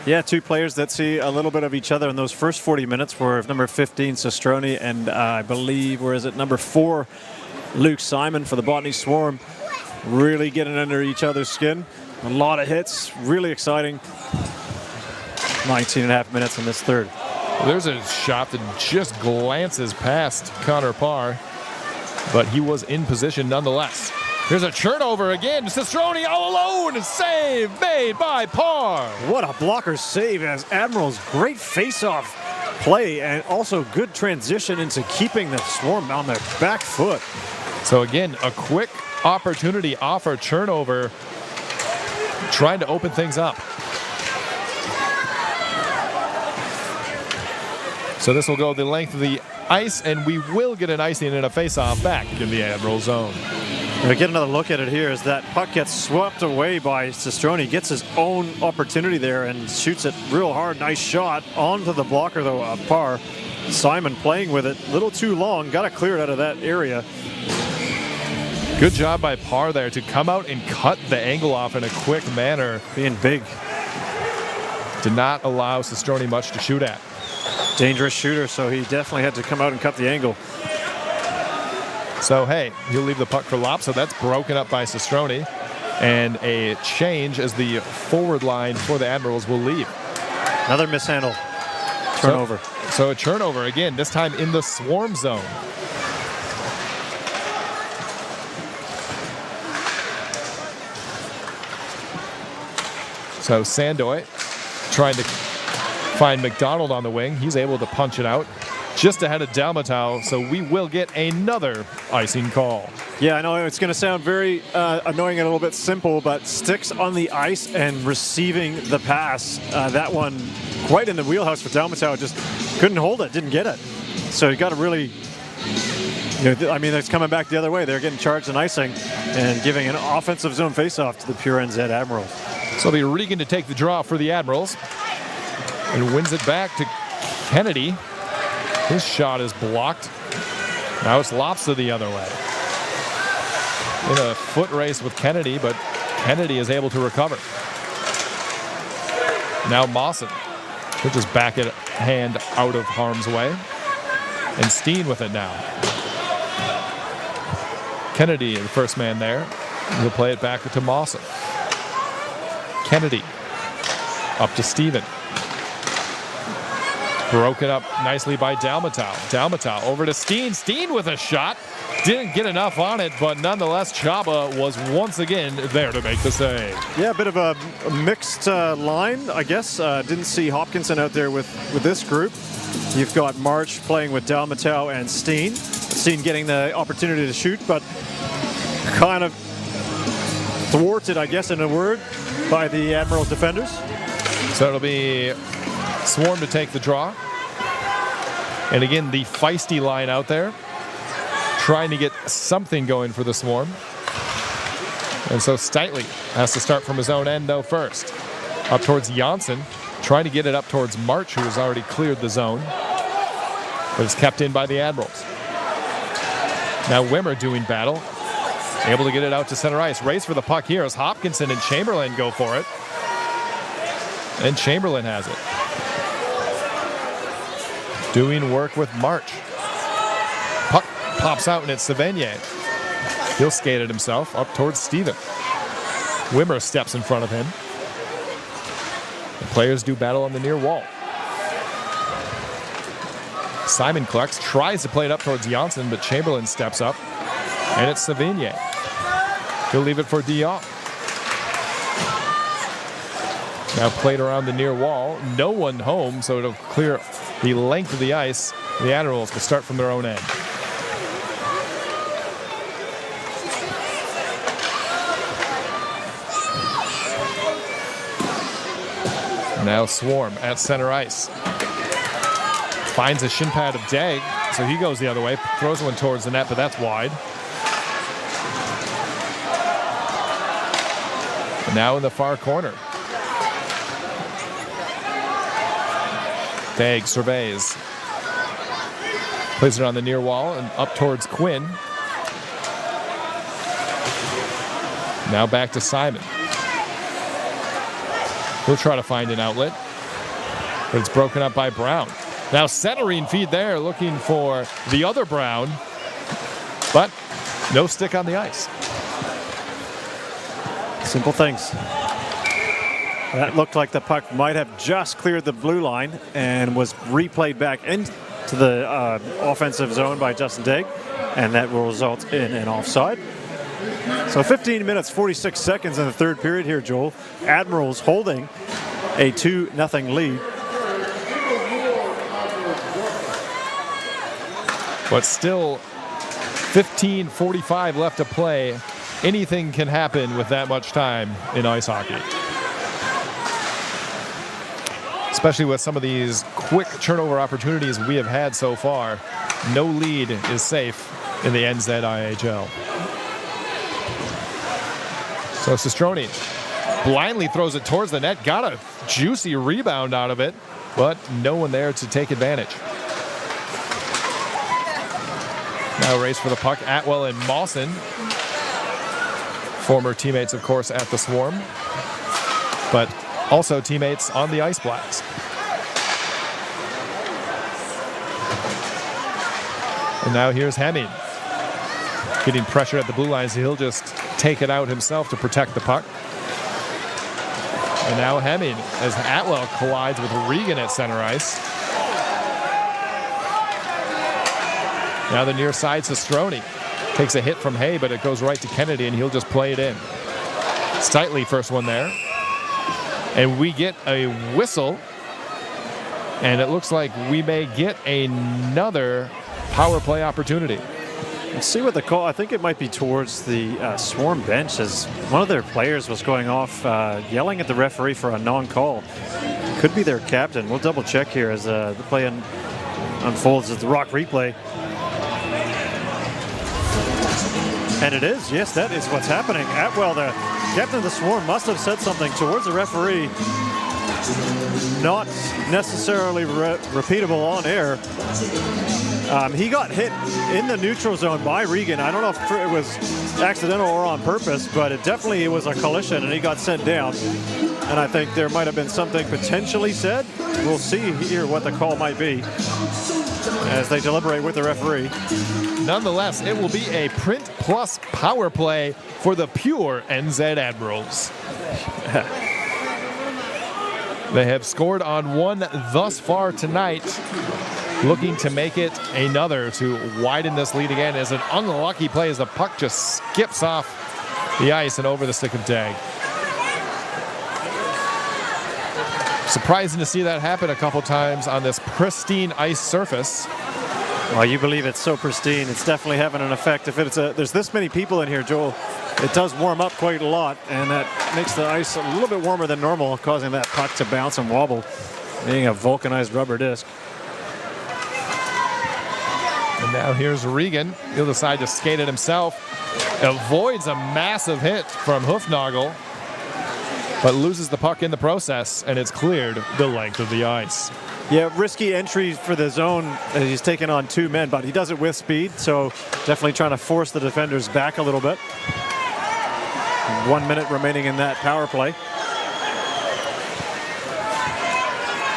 Yeah, 2 players that see a little bit of each other in those first 40 minutes were number 15, Sestroni, and I believe, number 4, Luke Simon for the Botany Swarm. Really getting under each other's skin. A lot of hits, really exciting. 19.5 minutes in this third. Well, there's a shot that just glances past Connor Parr, but he was in position nonetheless. Here's a turnover again. Sestroni all alone. Save made by Parr. What a blocker save as Admirals. Great face-off play and also good transition into keeping the Swarm on their back foot. So again, a quick opportunity off our turnover, trying to open things up. So this will go the length of the ice, and we will get an icing and a face-off back in the Admiral zone. We get another look at it here as that puck gets swept away by Sestroni. Gets his own opportunity there and shoots it real hard. Nice shot onto the blocker, though, of Parr. Simon playing with it a little too long. Got to clear it out of that area. Good job by Parr there to come out and cut the angle off in a quick manner. Being big. Did not allow Sestroni much to shoot at. Dangerous shooter, so he definitely had to come out and cut the angle. So, hey, he'll leave the puck for Lop, so that's broken up by Sestroni. And a change as the forward line for the Admirals will leave. Another mishandle. Turnover. So a turnover again, this time in the swarm zone. So Sandoy trying to find McDonald on the wing. He's able to punch it out just ahead of Dalmatau, so we will get another icing call. Yeah, I know it's going to sound very annoying and a little bit simple, but sticks on the ice and receiving the pass. That one quite in the wheelhouse for Dalmatau, just couldn't hold it, didn't get it. So you got to really, I mean, it's coming back the other way. They're getting charged in icing and giving an offensive zone faceoff to the pure NZ Admirals. So it'll be Regan to take the draw for the Admirals and wins it back to Kennedy. His shot is blocked. Now it's Lopsa the other way. In a foot race with Kennedy, but Kennedy is able to recover. Now Mawson, which is back at hand out of harm's way. And Steen with it now. Kennedy, the first man there. He'll play it back to Mawson. Kennedy up to Steven. Broken up nicely by Dalmatau. Dalmatau over to Steen. Steen with a shot. Didn't get enough on it, but nonetheless, Chaba was once again there to make the save. Yeah, a bit of a mixed line, I guess. Didn't see Hopkinson out there with this group. You've got March playing with Dalmatau and Steen. Steen getting the opportunity to shoot, but kind of thwarted, I guess, in a word, by the Admirals defenders. So it'll be Swarm to take the draw. And again, the feisty line out there, trying to get something going for the Swarm. And so Steitley has to start from his own end, though, first. Up towards Janssen, trying to get it up towards March, who has already cleared the zone. But it's kept in by the Admirals. Now Wimmer doing battle. Able to get it out to center ice. Race for the puck here as Hopkinson and Chamberlain go for it. And Chamberlain has it. Doing work with March. Puck pops out and it's Savigny. He'll skate it himself up towards Steven. Wimmer steps in front of him. The players do battle on the near wall. Simon Clarks tries to play it up towards Janssen, but Chamberlain steps up. And it's Savigny. He'll leave it for Dion. Now played around the near wall. No one home, so it'll clear the length of the ice. The Admirals will start from their own end. Now Swarm at center ice. Finds a shin pad of Dag, so he goes the other way. Throws one towards the net, but that's wide. And now in the far corner. Dag surveys. Plays it on the near wall and up towards Quinn. Now back to Simon. He'll try to find an outlet, but it's broken up by Brown. Now centering feed there, looking for the other Brown, but no stick on the ice. Simple things. That looked like the puck might have just cleared the blue line and was replayed back into the offensive zone by Justin Dag, and that will result in an offside. So 15 minutes, 46 seconds in the third period here, Joel. Admirals holding a 2-0 lead. But still 15:45 left to play. Anything can happen with that much time in ice hockey. Especially with some of these quick turnover opportunities we have had so far. No lead is safe in the NZIHL. So Sestroni blindly throws it towards the net. Got a juicy rebound out of it, but no one there to take advantage. Now race for the puck. Atwell and Mawson. Former teammates, of course, at the Swarm, but also teammates on the Ice Blacks. And now here's Hemming. getting pressure at the blue line, so he'll just take it out himself to protect the puck. And now Hemming as Atwell collides with Regan at center ice. Now the near side, Sestroni takes a hit from Hay, but it goes right to Kennedy, and he'll just play it in. Stightly first one there. And we get a whistle, and it looks like we may get another power play opportunity. Let's see what the call, I think it might be towards the Swarm bench, as one of their players was going off yelling at the referee for a non-call. Could be their captain. We'll double check here as the play unfolds at the Rock replay. And it is, yes, that is what's happening. Atwell, the captain of the Swarm, must have said something towards the referee. Not necessarily repeatable on air. He got hit in the neutral zone by Regan. I don't know if it was accidental or on purpose, but it definitely was a collision, and he got sent down. And I think there might have been something potentially said. We'll see here what the call might be as they deliberate with the referee. Nonetheless, it will be a print plus power play for the pure NZ Admirals. They have scored on one thus far tonight, looking to make it another to widen this lead again. As an unlucky play as the puck just skips off the ice and over the stick of Dag. Surprising to see that happen a couple times on this pristine ice surface. Well, you believe it's so pristine, it's definitely having an effect. If there's this many people in here, Joel, it does warm up quite a lot, and that makes the ice a little bit warmer than normal, causing that puck to bounce and wobble, being a vulcanized rubber disc. And now here's Regan. He'll decide to skate it himself. Avoids a massive hit from Hoofnagel, but loses the puck in the process, and it's cleared the length of the ice. Yeah, risky entry for the zone. He's taking on two men, but he does it with speed, so definitely trying to force the defenders back a little bit. 1 minute remaining in that power play.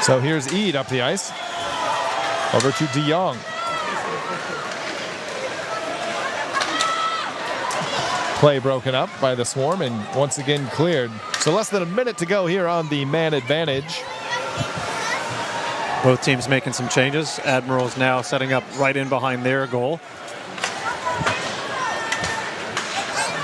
So here's Eade up the ice. Over to De Jong. Play broken up by the Swarm and once again cleared. So less than a minute to go here on the man advantage. Both teams making some changes. Admirals now setting up right in behind their goal.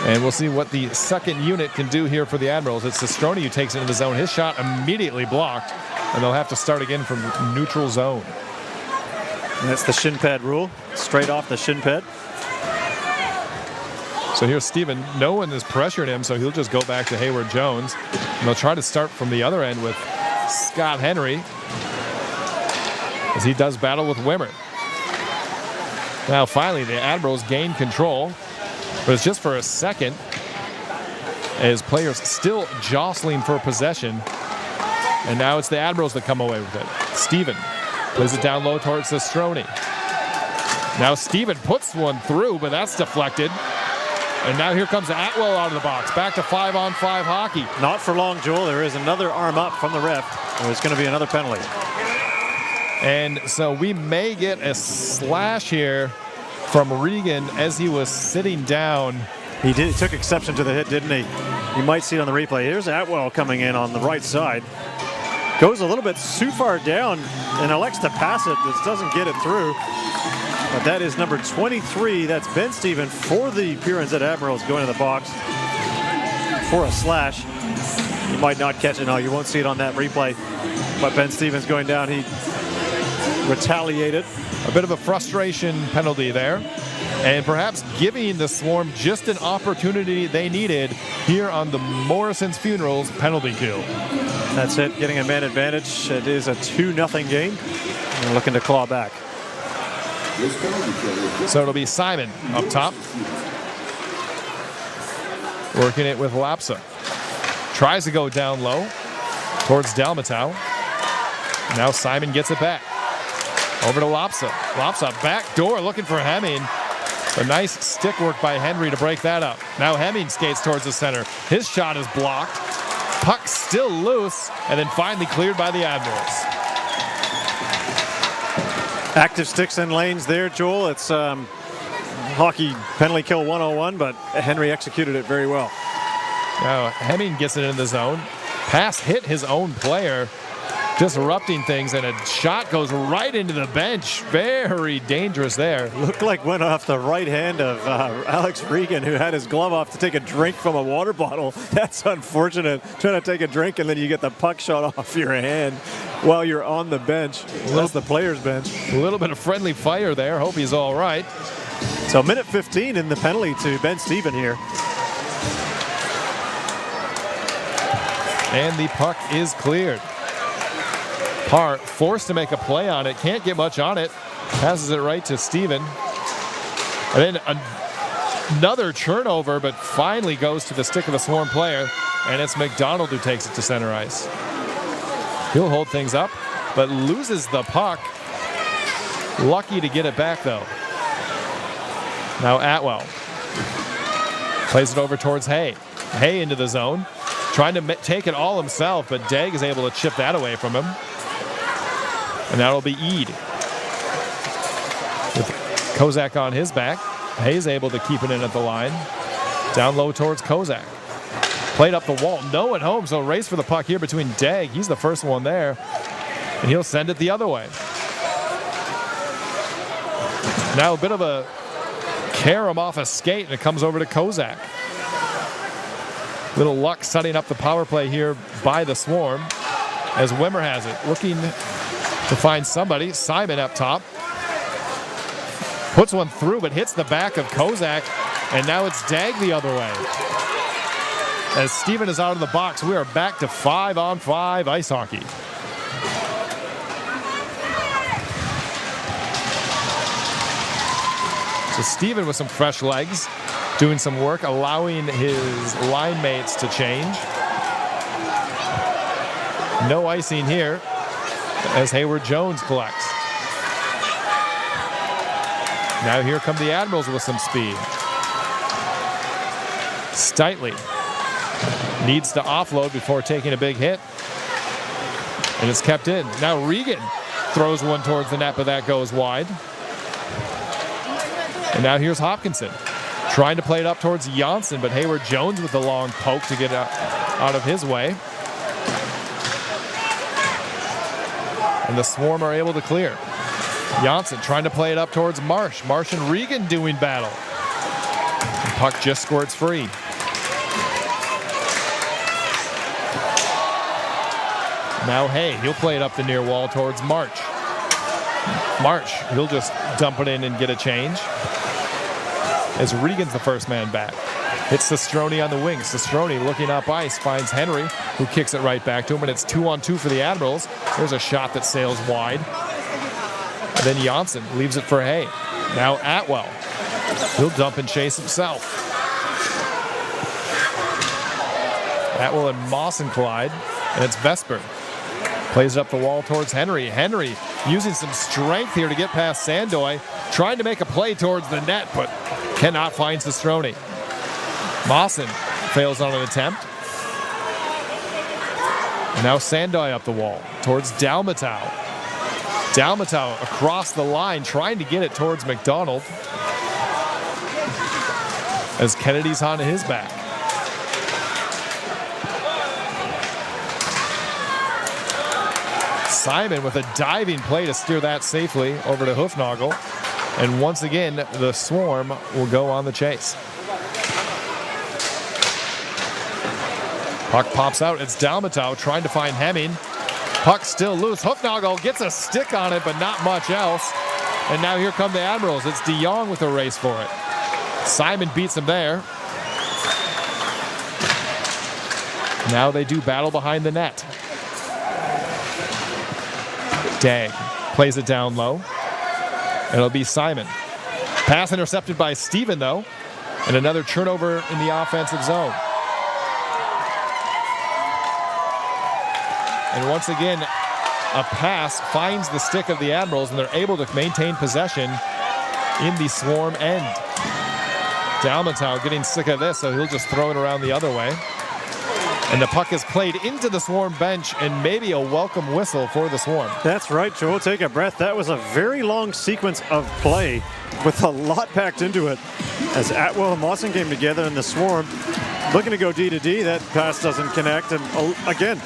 And we'll see what the second unit can do here for the Admirals. It's Sestroni who takes it into the zone. His shot immediately blocked, and they'll have to start again from neutral zone. And that's the shin pad rule, straight off the shin pad. So here's Steven. No one is pressuring him, so he'll just go back to Hayward Jones. And they'll try to start from the other end with Scott Henry, as he does battle with Wimmer. Now finally the Admirals gain control, but it's just for a second as players still jostling for possession. And now it's the Admirals that come away with it. Steven plays it down low towards Sestroni. Now Steven puts one through, but that's deflected. And now here comes Atwell out of the box. Back to 5-on-5 hockey. Not for long, Joel. There is another arm up from the ref. There's going to be another penalty. And so we may get a slash here from Regan as he was sitting down. He took exception to the hit, didn't he? You might see it on the replay. Here's Atwell coming in on the right side. Goes a little bit too far down and elects to pass it. This doesn't get it through. But that is number 23. That's Ben Steven for the Pure NZ Admirals going to the box for a slash. You might not catch it. No, you won't see it on that replay. But Ben Stevens going down. He retaliated. A bit of a frustration penalty there. And perhaps giving the Swarm just an opportunity they needed here on the Morrison's Funerals penalty kill. That's it. Getting a man advantage. It is a 2-0 game. And looking to claw back. So it'll be Simon up top, working it with Lapsa. Tries to go down low towards Dalmatau. Now Simon gets it back. Over to Lapsa. Lapsa back door looking for Hemming. A nice stick work by Henry to break that up. Now Hemming skates towards the center. His shot is blocked. Puck still loose, and then finally cleared by the Admirals. Active sticks and lanes there, Joel. It's hockey penalty kill 101, but Henry executed it very well. Now Hemming gets it in the zone. Pass hit his own player, disrupting things, and a shot goes right into the bench. Very dangerous there. Looked like went off the right hand of Alex Regan, who had his glove off to take a drink from a water bottle. That's unfortunate. Trying to take a drink and then you get the puck shot off your hand while you're on the bench. That's the player's bench. A little bit of friendly fire there. Hope he's all right. So minute 15 in the penalty to Ben Steven here. And the puck is cleared. Parr forced to make a play on it. Can't get much on it. Passes it right to Steven. And then another turnover, but finally goes to the stick of a Swarm player. And it's McDonald who takes it to center ice. He'll hold things up, but loses the puck. Lucky to get it back, though. Now Atwell plays it over towards Hay. Hay into the zone. Trying to take it all himself, but Degg is able to chip that away from him. And that'll be Eade. With Kozak on his back, Hay's able to keep it in at the line. Down low towards Kozak. Played up the wall. No at home, so race for the puck here between Degg. He's the first one there. And he'll send it the other way. Now a bit of a carom off a skate, and it comes over to Kozak. Little luck setting up the power play here by the Swarm as Wimmer has it. Looking to find somebody. Simon up top. Puts one through, but hits the back of Kozak. And now it's Degg the other way. As Steven is out of the box, we are back to 5-on-5 ice hockey. So Steven with some fresh legs, doing some work, allowing his line mates to change. No icing here as Hayward Jones collects. Now here come the Admirals with some speed. Steitley needs to offload before taking a big hit. And it's kept in. Now Regan throws one towards the net, but that goes wide. And now here's Hopkinson. Trying to play it up towards Janssen, but Hayward Jones with the long poke to get out of his way. And the Swarm are able to clear. Janssen trying to play it up towards Marsh. Marsh and Regan doing battle. The puck just squirts free. Now Hay, he'll play it up the near wall towards March. March, he'll just dump it in and get a change. As Regan's the first man back. Hits Sestrone on the wing. Sestrone looking up ice, finds Henry, who kicks it right back to him, and it's 2-on-2 for the Admirals. There's a shot that sails wide. And then Janssen leaves it for Hay. Now Atwell. He'll dump and chase himself. Atwell and Mawson collide, and it's Vesper. Plays it up the wall towards Henry. Henry using some strength here to get past Sandoy. Trying to make a play towards the net, but cannot find Sestrone. Mawson fails on an attempt. Now Sandoy up the wall towards Dalmatow. Dalmatow across the line trying to get it towards McDonald. As Kennedy's on his back. Simon with a diving play to steer that safely over to Hoofnagel. And once again, the Swarm will go on the chase. Puck pops out. It's Dalmatow trying to find Hemming. Puck still loose. Hoofnagel gets a stick on it, but not much else. And now here come the Admirals. It's De Jong with a race for it. Simon beats him there. Now they do battle behind the net. Degg plays it down low. It'll be Simon. Pass intercepted by Steven, though. And another turnover in the offensive zone. And once again, a pass finds the stick of the Admirals, and they're able to maintain possession in the Swarm end. Dalmatow getting sick of this, so he'll just throw it around the other way. And the puck is played into the Swarm bench, and maybe a welcome whistle for the Swarm. That's right, Joel. Take a breath. That was a very long sequence of play with a lot packed into it. As Atwell and Mawson came together in the Swarm, looking to go D to D, that pass doesn't connect. And again,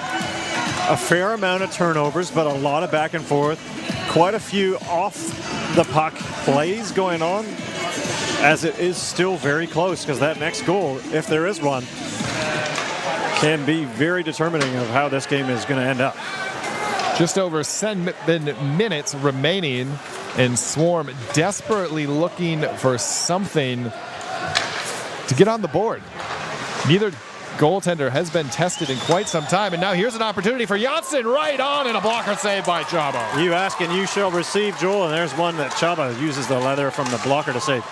a fair amount of turnovers, but a lot of back and forth. Quite a few off the puck plays going on, as it is still very close, because that next goal, if there is one, can be very determining of how this game is going to end up. Just over 7 minutes remaining, and Swarm desperately looking for something to get on the board. Neither goaltender has been tested in quite some time, and now here's an opportunity for Janssen, right on, and a blocker save by Chaba. You ask and you shall receive, Joel, and there's one that Chaba uses the leather from the blocker to save.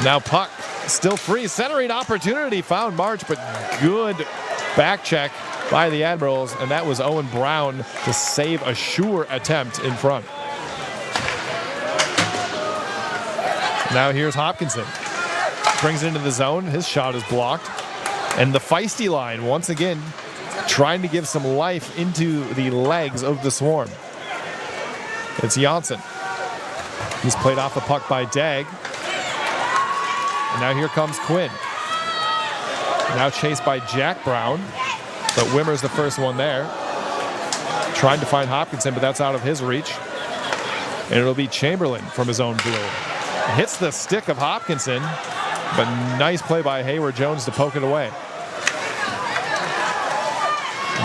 Now puck still free, centering opportunity found March, but good back check by the Admirals, and that was Owen Brown to save a sure attempt in front. Now here's Hopkinson. Brings it into the zone. His shot is blocked. And the feisty line, once again, trying to give some life into the legs of the Swarm. It's Janssen. He's played off the puck by Dag. And now here comes Quinn. Now chased by Jack Brown. But Wimmer's the first one there. Trying to find Hopkinson, but that's out of his reach. And it'll be Chamberlain from his own blue. Hits the stick of Hopkinson, but nice play by Hayward Jones to poke it away.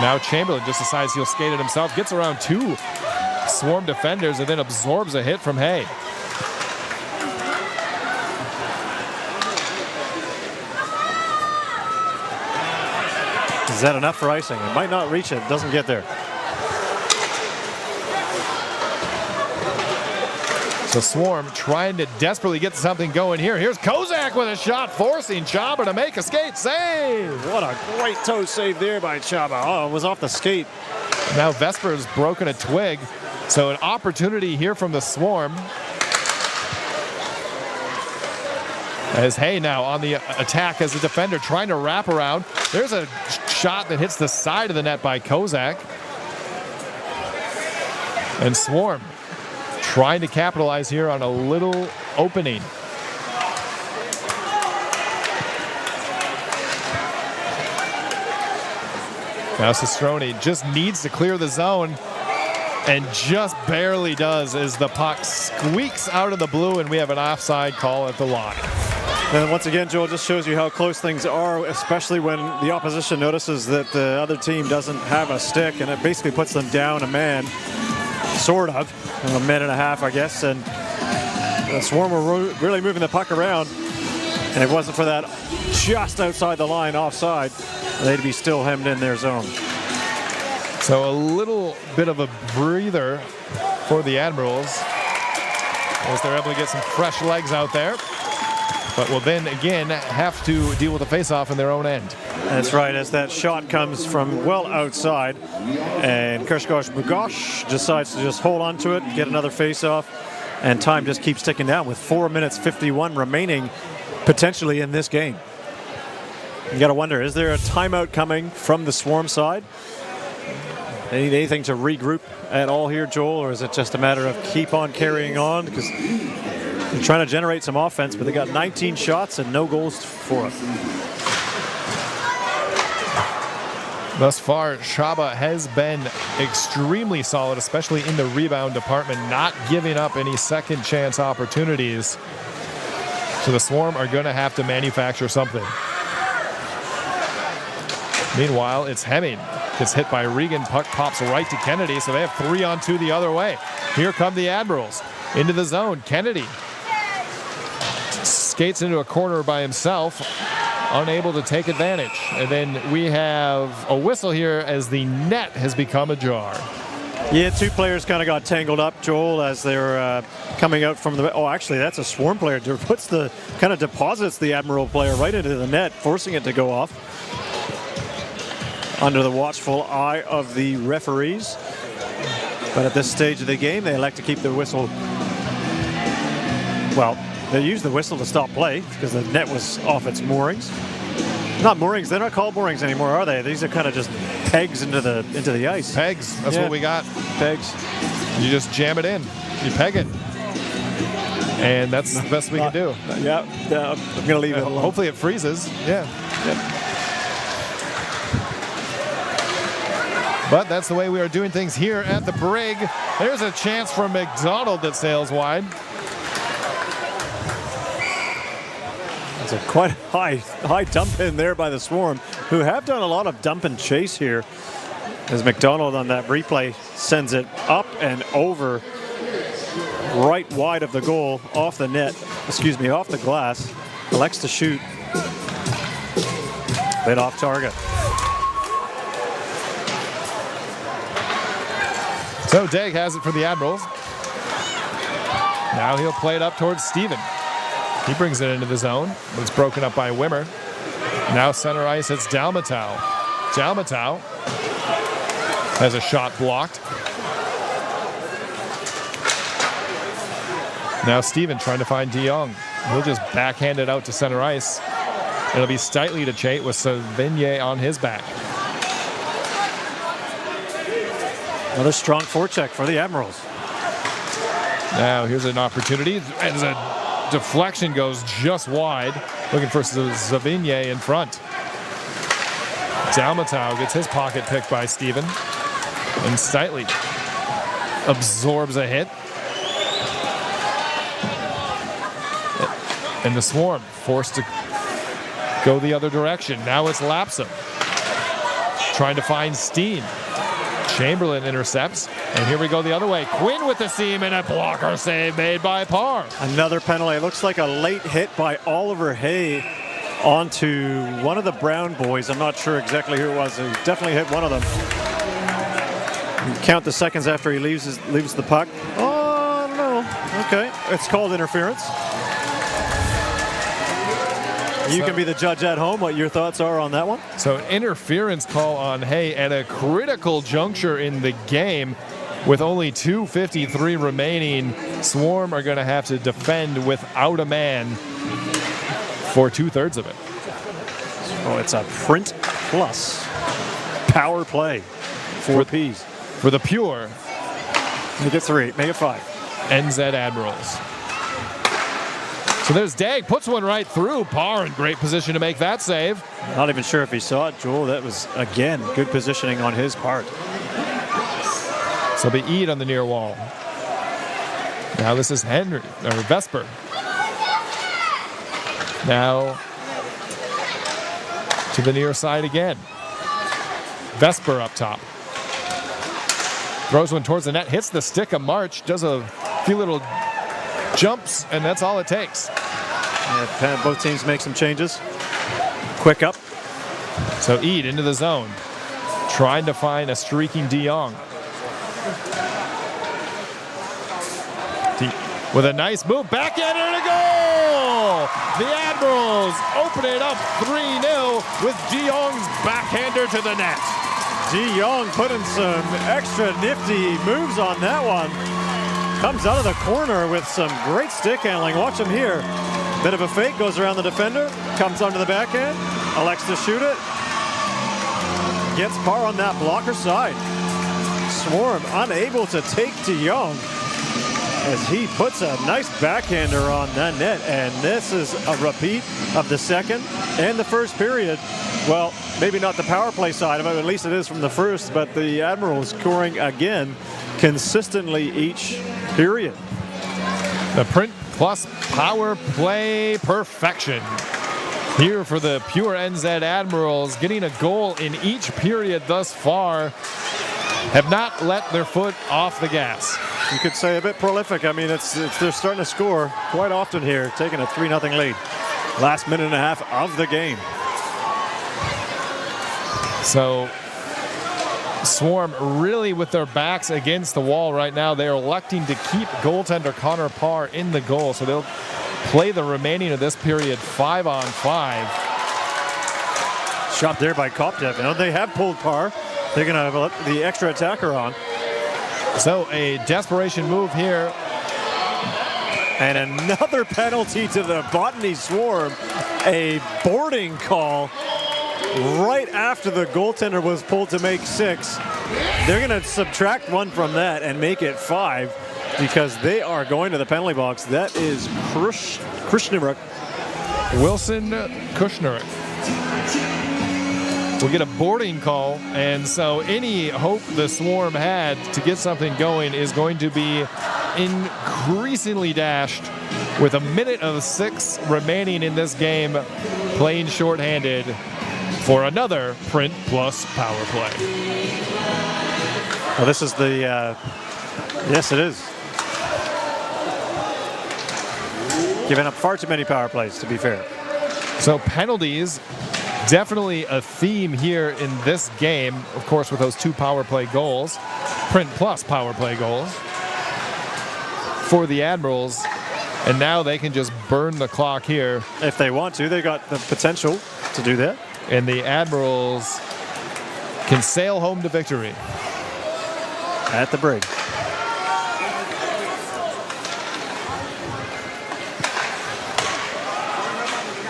Now Chamberlain just decides he'll skate it himself, gets around 2 Swarm defenders, and then absorbs a hit from Hay. Is that enough for icing? It might not reach it. It doesn't get there. So Swarm trying to desperately get something going here. Here's Kozak with a shot, forcing Chaba to make a skate save. What a great toe save there by Chaba. Oh, it was off the skate. Now Vesper's broken a twig. So an opportunity here from the Swarm. As Hay now on the attack as a defender, trying to wrap around. There's a shot that hits the side of the net by Kozak. And Swarm trying to capitalize here on a little opening. Now Sestroni just needs to clear the zone, and just barely does as the puck squeaks out of the blue, and we have an offside call at the line. And once again, Joel, just shows you how close things are, especially when the opposition notices that the other team doesn't have a stick, and it basically puts them down a man, sort of, in a minute and a half, I guess. And the Swarm were really moving the puck around, and if it wasn't for that just outside the line offside, they'd be still hemmed in their zone. So a little bit of a breather for the Admirals as they're able to get some fresh legs out there. But will then again have to deal with a face-off in their own end. That's right, as that shot comes from well outside, and Kershgosh Bugosh decides to just hold on to it, get another face-off, and time just keeps ticking down with 4 minutes 51 remaining potentially in this game. You got to wonder, is there a timeout coming from the Swarm side? They need anything to regroup at all here, Joel, or is it just a matter of keep on carrying on? Because they're trying to generate some offense, but they got 19 shots and no goals for it. Thus far, Chaba has been extremely solid, especially in the rebound department, not giving up any second chance opportunities. So the Swarm are going to have to manufacture something. Meanwhile, it's Hemming. Gets hit by Regan. Puck pops right to Kennedy, so they have 3-on-2 the other way. Here come the Admirals. Into the zone. Kennedy skates into a corner by himself, unable to take advantage. And then we have a whistle here as the net has become ajar. Yeah, 2 players kind of got tangled up, Joel, as they're coming out from the... Oh, actually, that's a Swarm player. Deposits the Admiral player right into the net, forcing it to go off. Under the watchful eye of the referees. But at this stage of the game, they elect to keep the whistle. Well, they used the whistle to stop play because the net was off its moorings. Not moorings. They're not called moorings anymore, are they? These are kind of just pegs into the ice. Pegs. That's Yeah. what we got. Pegs. You just jam it in. You peg it. And that's the best we can do. Yeah, I'm going to leave it alone. Hopefully it freezes. Yeah. But that's the way we are doing things here at the Brig. There's a chance for McDonald that sails wide. It's a quite high dump in there by the Swarm, who have done a lot of dump and chase here. As McDonald on that replay sends it up and over, right wide of the goal, off the net, excuse me, off the glass. Elects to shoot. Bit off target. So Degg has it for the Admirals. Now he'll play it up towards Steven. He brings it into the zone, but it's broken up by Wimmer. Now center ice, it's Dalmatau. Dalmatau has a shot blocked. Now Steven trying to find De Jong. He'll just backhand it out to center ice. It'll be Steitley to chase with Savigny on his back. Another strong forecheck for the Admirals. Now here's an opportunity as a deflection goes just wide, looking for Savigny in front. Dalmatau gets his pocket picked by Steven, and Steitley absorbs a hit. And the Swarm forced to go the other direction. Now it's Lapsam trying to find Steen. Chamberlain intercepts, and here we go the other way. Quinn with the seam and a blocker save made by Parr. Another penalty. It looks like a late hit by Oliver Hay onto one of the Brown boys. I'm not sure exactly who it was. He definitely hit one of them. You count the seconds after he leaves the puck. Oh, no. Okay. It's called interference. You can be the judge at home. What your thoughts are on that one? So an interference call on Hay at a critical juncture in the game with only 2:53 remaining. Swarm are going to have to defend without a man for 2/3 of it. Oh, it's a print plus power play. 4 Ps. For the pure Make it 3. Make it 5. NZ Admirals. So there's Degg, puts one right through. Parr in great position to make that save. Not even sure if he saw it, Joel. That was, again, good positioning on his part. So it'll be Eade on the near wall. Now this is Henry, or Vesper. Now to the near side again. Vesper up top. Throws one towards the net, hits the stick of March, does a few little jumps, and that's all it takes. Yeah, both teams make some changes. Quick up. So Eade into the zone, trying to find a streaking De Jong. With a nice move, backhand and a goal! The Admirals open it up 3-0 with De Jong's backhander to the net. De Jong putting some extra nifty moves on that one. Comes out of the corner with some great stick handling. Watch him here. Bit of a fake, goes around the defender, comes onto the backhand, elects to shoot it. Gets Parr on that blocker side. Swarm unable to take De Jong as he puts a nice backhander on that net. And this is a repeat of the second and the first period. Well, maybe not the power play side of it, at least it is from the first, but the Admirals scoring again consistently each period. The print plus power play perfection. Here for the pure NZ Admirals, getting a goal in each period thus far, have not let their foot off the gas. You could say a bit prolific. I mean, they're starting to score quite often here, taking a 3-0 lead. Last minute and a half of the game. So Swarm really with their backs against the wall right now. They're electing to keep goaltender Connor Parr in the goal. So they'll play the remaining of this period 5-on-5. Shot there by Koptev. You know, they have pulled Parr. They're going to have the extra attacker on. So a desperation move here. And another penalty to the Botany Swarm. A boarding call right after the goaltender was pulled to make 6. They're going to subtract 1 from that and make it 5 because they are going to the penalty box. That is Krishnarik. Wilson Kushnerek will get a boarding call, and so any hope the Swarm had to get something going is going to be increasingly dashed with 1:06 remaining in this game, playing shorthanded for another Print Plus power play. Well, this is the, yes it is. Giving up far too many power plays, to be fair. So penalties, definitely a theme here in this game, of course, with those 2 power play goals, Print Plus power play goals for the Admirals, and now they can just burn the clock here. If they want to, they got the potential to do that. And the Admirals can sail home to victory. At the break.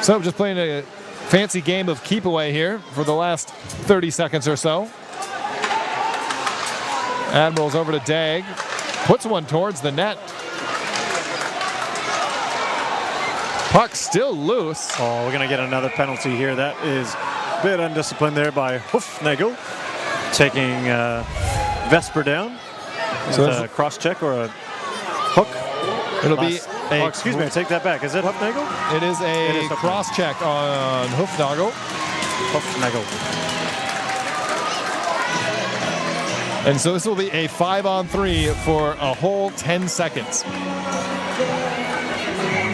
So just playing a fancy game of keep away here for the last 30 seconds or so. Admirals over to Dag. Puts one towards the net. Puck still loose. Oh, we're going to get another penalty here. That is a bit undisciplined there by Hoofnagel. Taking Vesper down. So With a cross check or a hook. It'll be a, oh, excuse me, I take that back. Is it Hoofnagel? It is a cross check on Hoofnagel. Hoofnagel. And so this will be a 5-on-3 for a whole 10 seconds.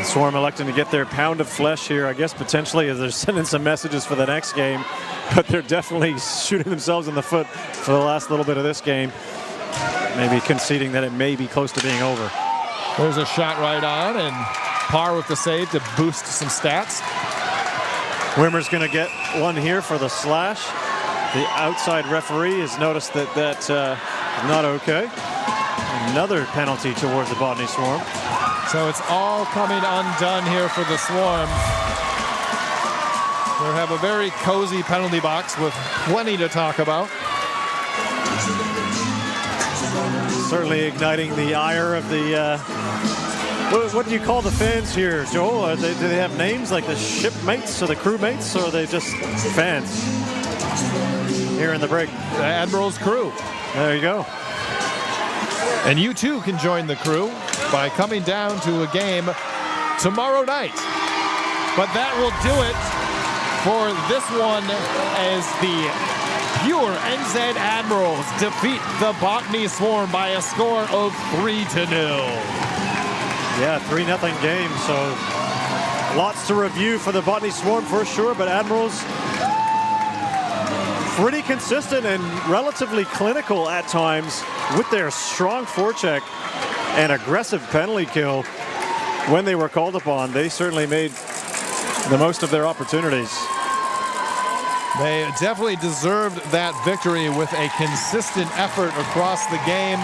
Swarm electing to get their pound of flesh here, I guess potentially as they're sending some messages for the next game, but they're definitely shooting themselves in the foot for the last little bit of this game. Maybe conceding that it may be close to being over. There's a shot right on, and Parr with the save to boost some stats. Wimmer's going to get one here for the slash. The outside referee has noticed that that's not okay. Another penalty towards the Botany Swarm. So it's all coming undone here for the Swarm. They have a very cozy penalty box with plenty to talk about. Certainly igniting the ire of the, what do you call the fans here, Joel? Do they have names like the shipmates or the crewmates, or are they just fans here in the break? The Admirals crew. There you go. And you too can join the crew by coming down to a game tomorrow night. But that will do it for this one as the pure NZ Admirals defeat the Botany Swarm by a score of 3-0. Yeah, 3-0 game, so lots to review for the Botany Swarm for sure, but Admirals pretty consistent and relatively clinical at times with their strong forecheck and aggressive penalty kill when they were called upon. They certainly made the most of their opportunities. They definitely deserved that victory with a consistent effort across the game.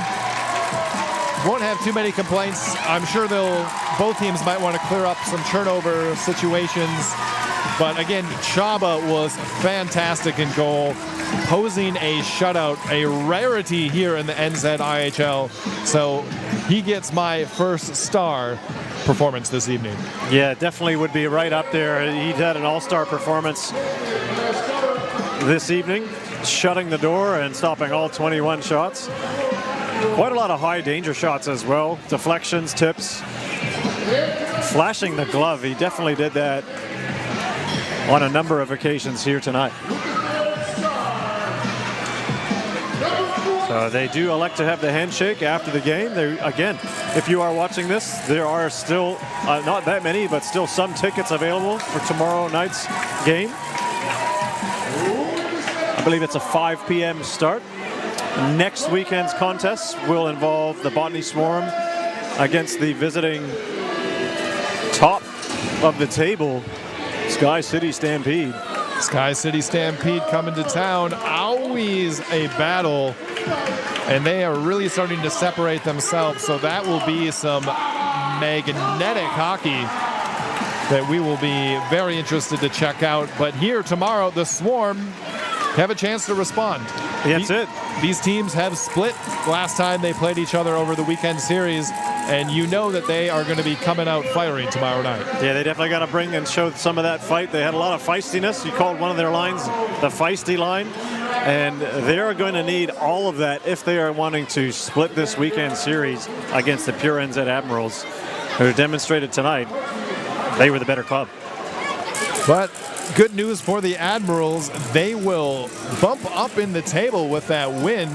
Won't have too many complaints. I'm sure both teams might want to clear up some turnover situations. But again, Chaba was fantastic in goal, posing a shutout, a rarity here in the NZIHL. So he gets my first star performance this evening. Yeah, definitely would be right up there. He had an all-star performance this evening, shutting the door and stopping all 21 shots. Quite a lot of high danger shots as well. Deflections, tips, flashing the glove. He definitely did that on a number of occasions here tonight. So they do elect to have the handshake after the game. Again, if you are watching this, there are still not that many, but still some tickets available for tomorrow night's game. I believe it's a 5 p.m. start. Next weekend's contest will involve the Botany Swarm against the visiting top of the table, Sky City Stampede. Sky City Stampede coming to town. Always a battle. And they are really starting to separate themselves. So that will be some magnetic hockey that we will be very interested to check out. But here tomorrow, the Swarm have a chance to respond. That's it. These teams have split last time they played each other over the weekend series, and you know that they are going to be coming out firing tomorrow night. Yeah, they definitely got to bring and show some of that fight. They had a lot of feistiness. You called one of their lines the feisty line. And they're going to need all of that if they are wanting to split this weekend series against the pure NZ Admirals, who demonstrated tonight they were the better club. But good news for the Admirals, they will bump up in the table with that win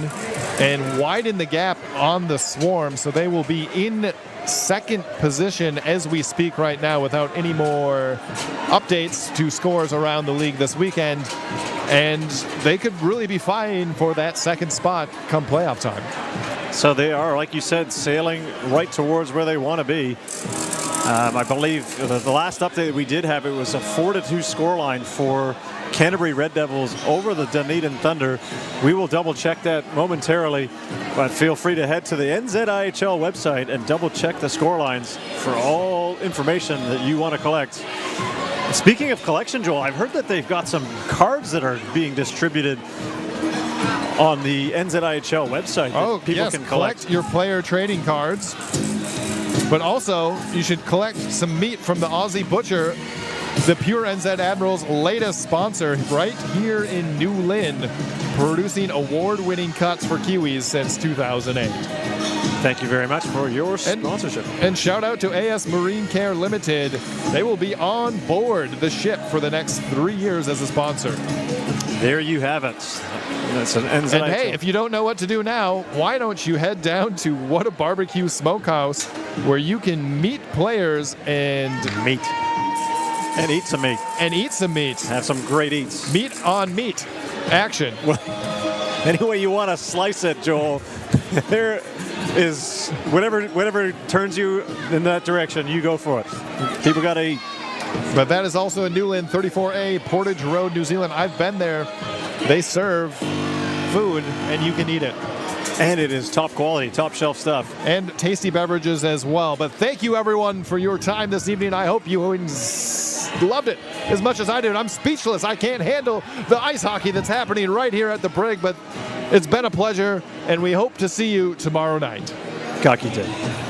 and widen the gap on the Swarm, so they will be in second position as we speak right now without any more updates to scores around the league this weekend, and they could really be fighting for that second spot come playoff time. So they are, like you said, sailing right towards where they want to be. I believe the last update that we did have, it was a 4-2 scoreline for Canterbury Red Devils over the Dunedin Thunder. We will double check that momentarily, but feel free to head to the NZIHL website and double check the scorelines for all information that you want to collect. Speaking of collection, Joel, I've heard that they've got some cards that are being distributed on the NZIHL website that people can collect your player trading cards. But also, you should collect some meat from the Aussie Butcher, the Pure NZ Admirals' latest sponsor, right here in New Lynn, producing award-winning cuts for Kiwis since 2008. Thank you very much for your sponsorship. And shout out to AS Marine Care Limited. They will be on board the ship for the next 3 years as a sponsor. There you have it. That's an NZIHL. And hey, if you don't know what to do now, why don't you head down to What a Barbecue Smokehouse, where you can meet players and eat some meat. Have some great eats. Meat on meat action. Well, any way you want to slice it, Joel. There is whatever turns you in that direction, you go for it. People got to eat. But that is also in Newland, 34A, Portage Road, New Zealand. I've been there. They serve food, and you can eat it. And it is top quality, top shelf stuff. And tasty beverages as well. But thank you, everyone, for your time this evening. I hope you loved it as much as I did. I'm speechless. I can't handle the ice hockey that's happening right here at the Brig, but it's been a pleasure, and we hope to see you tomorrow night. Ka kite.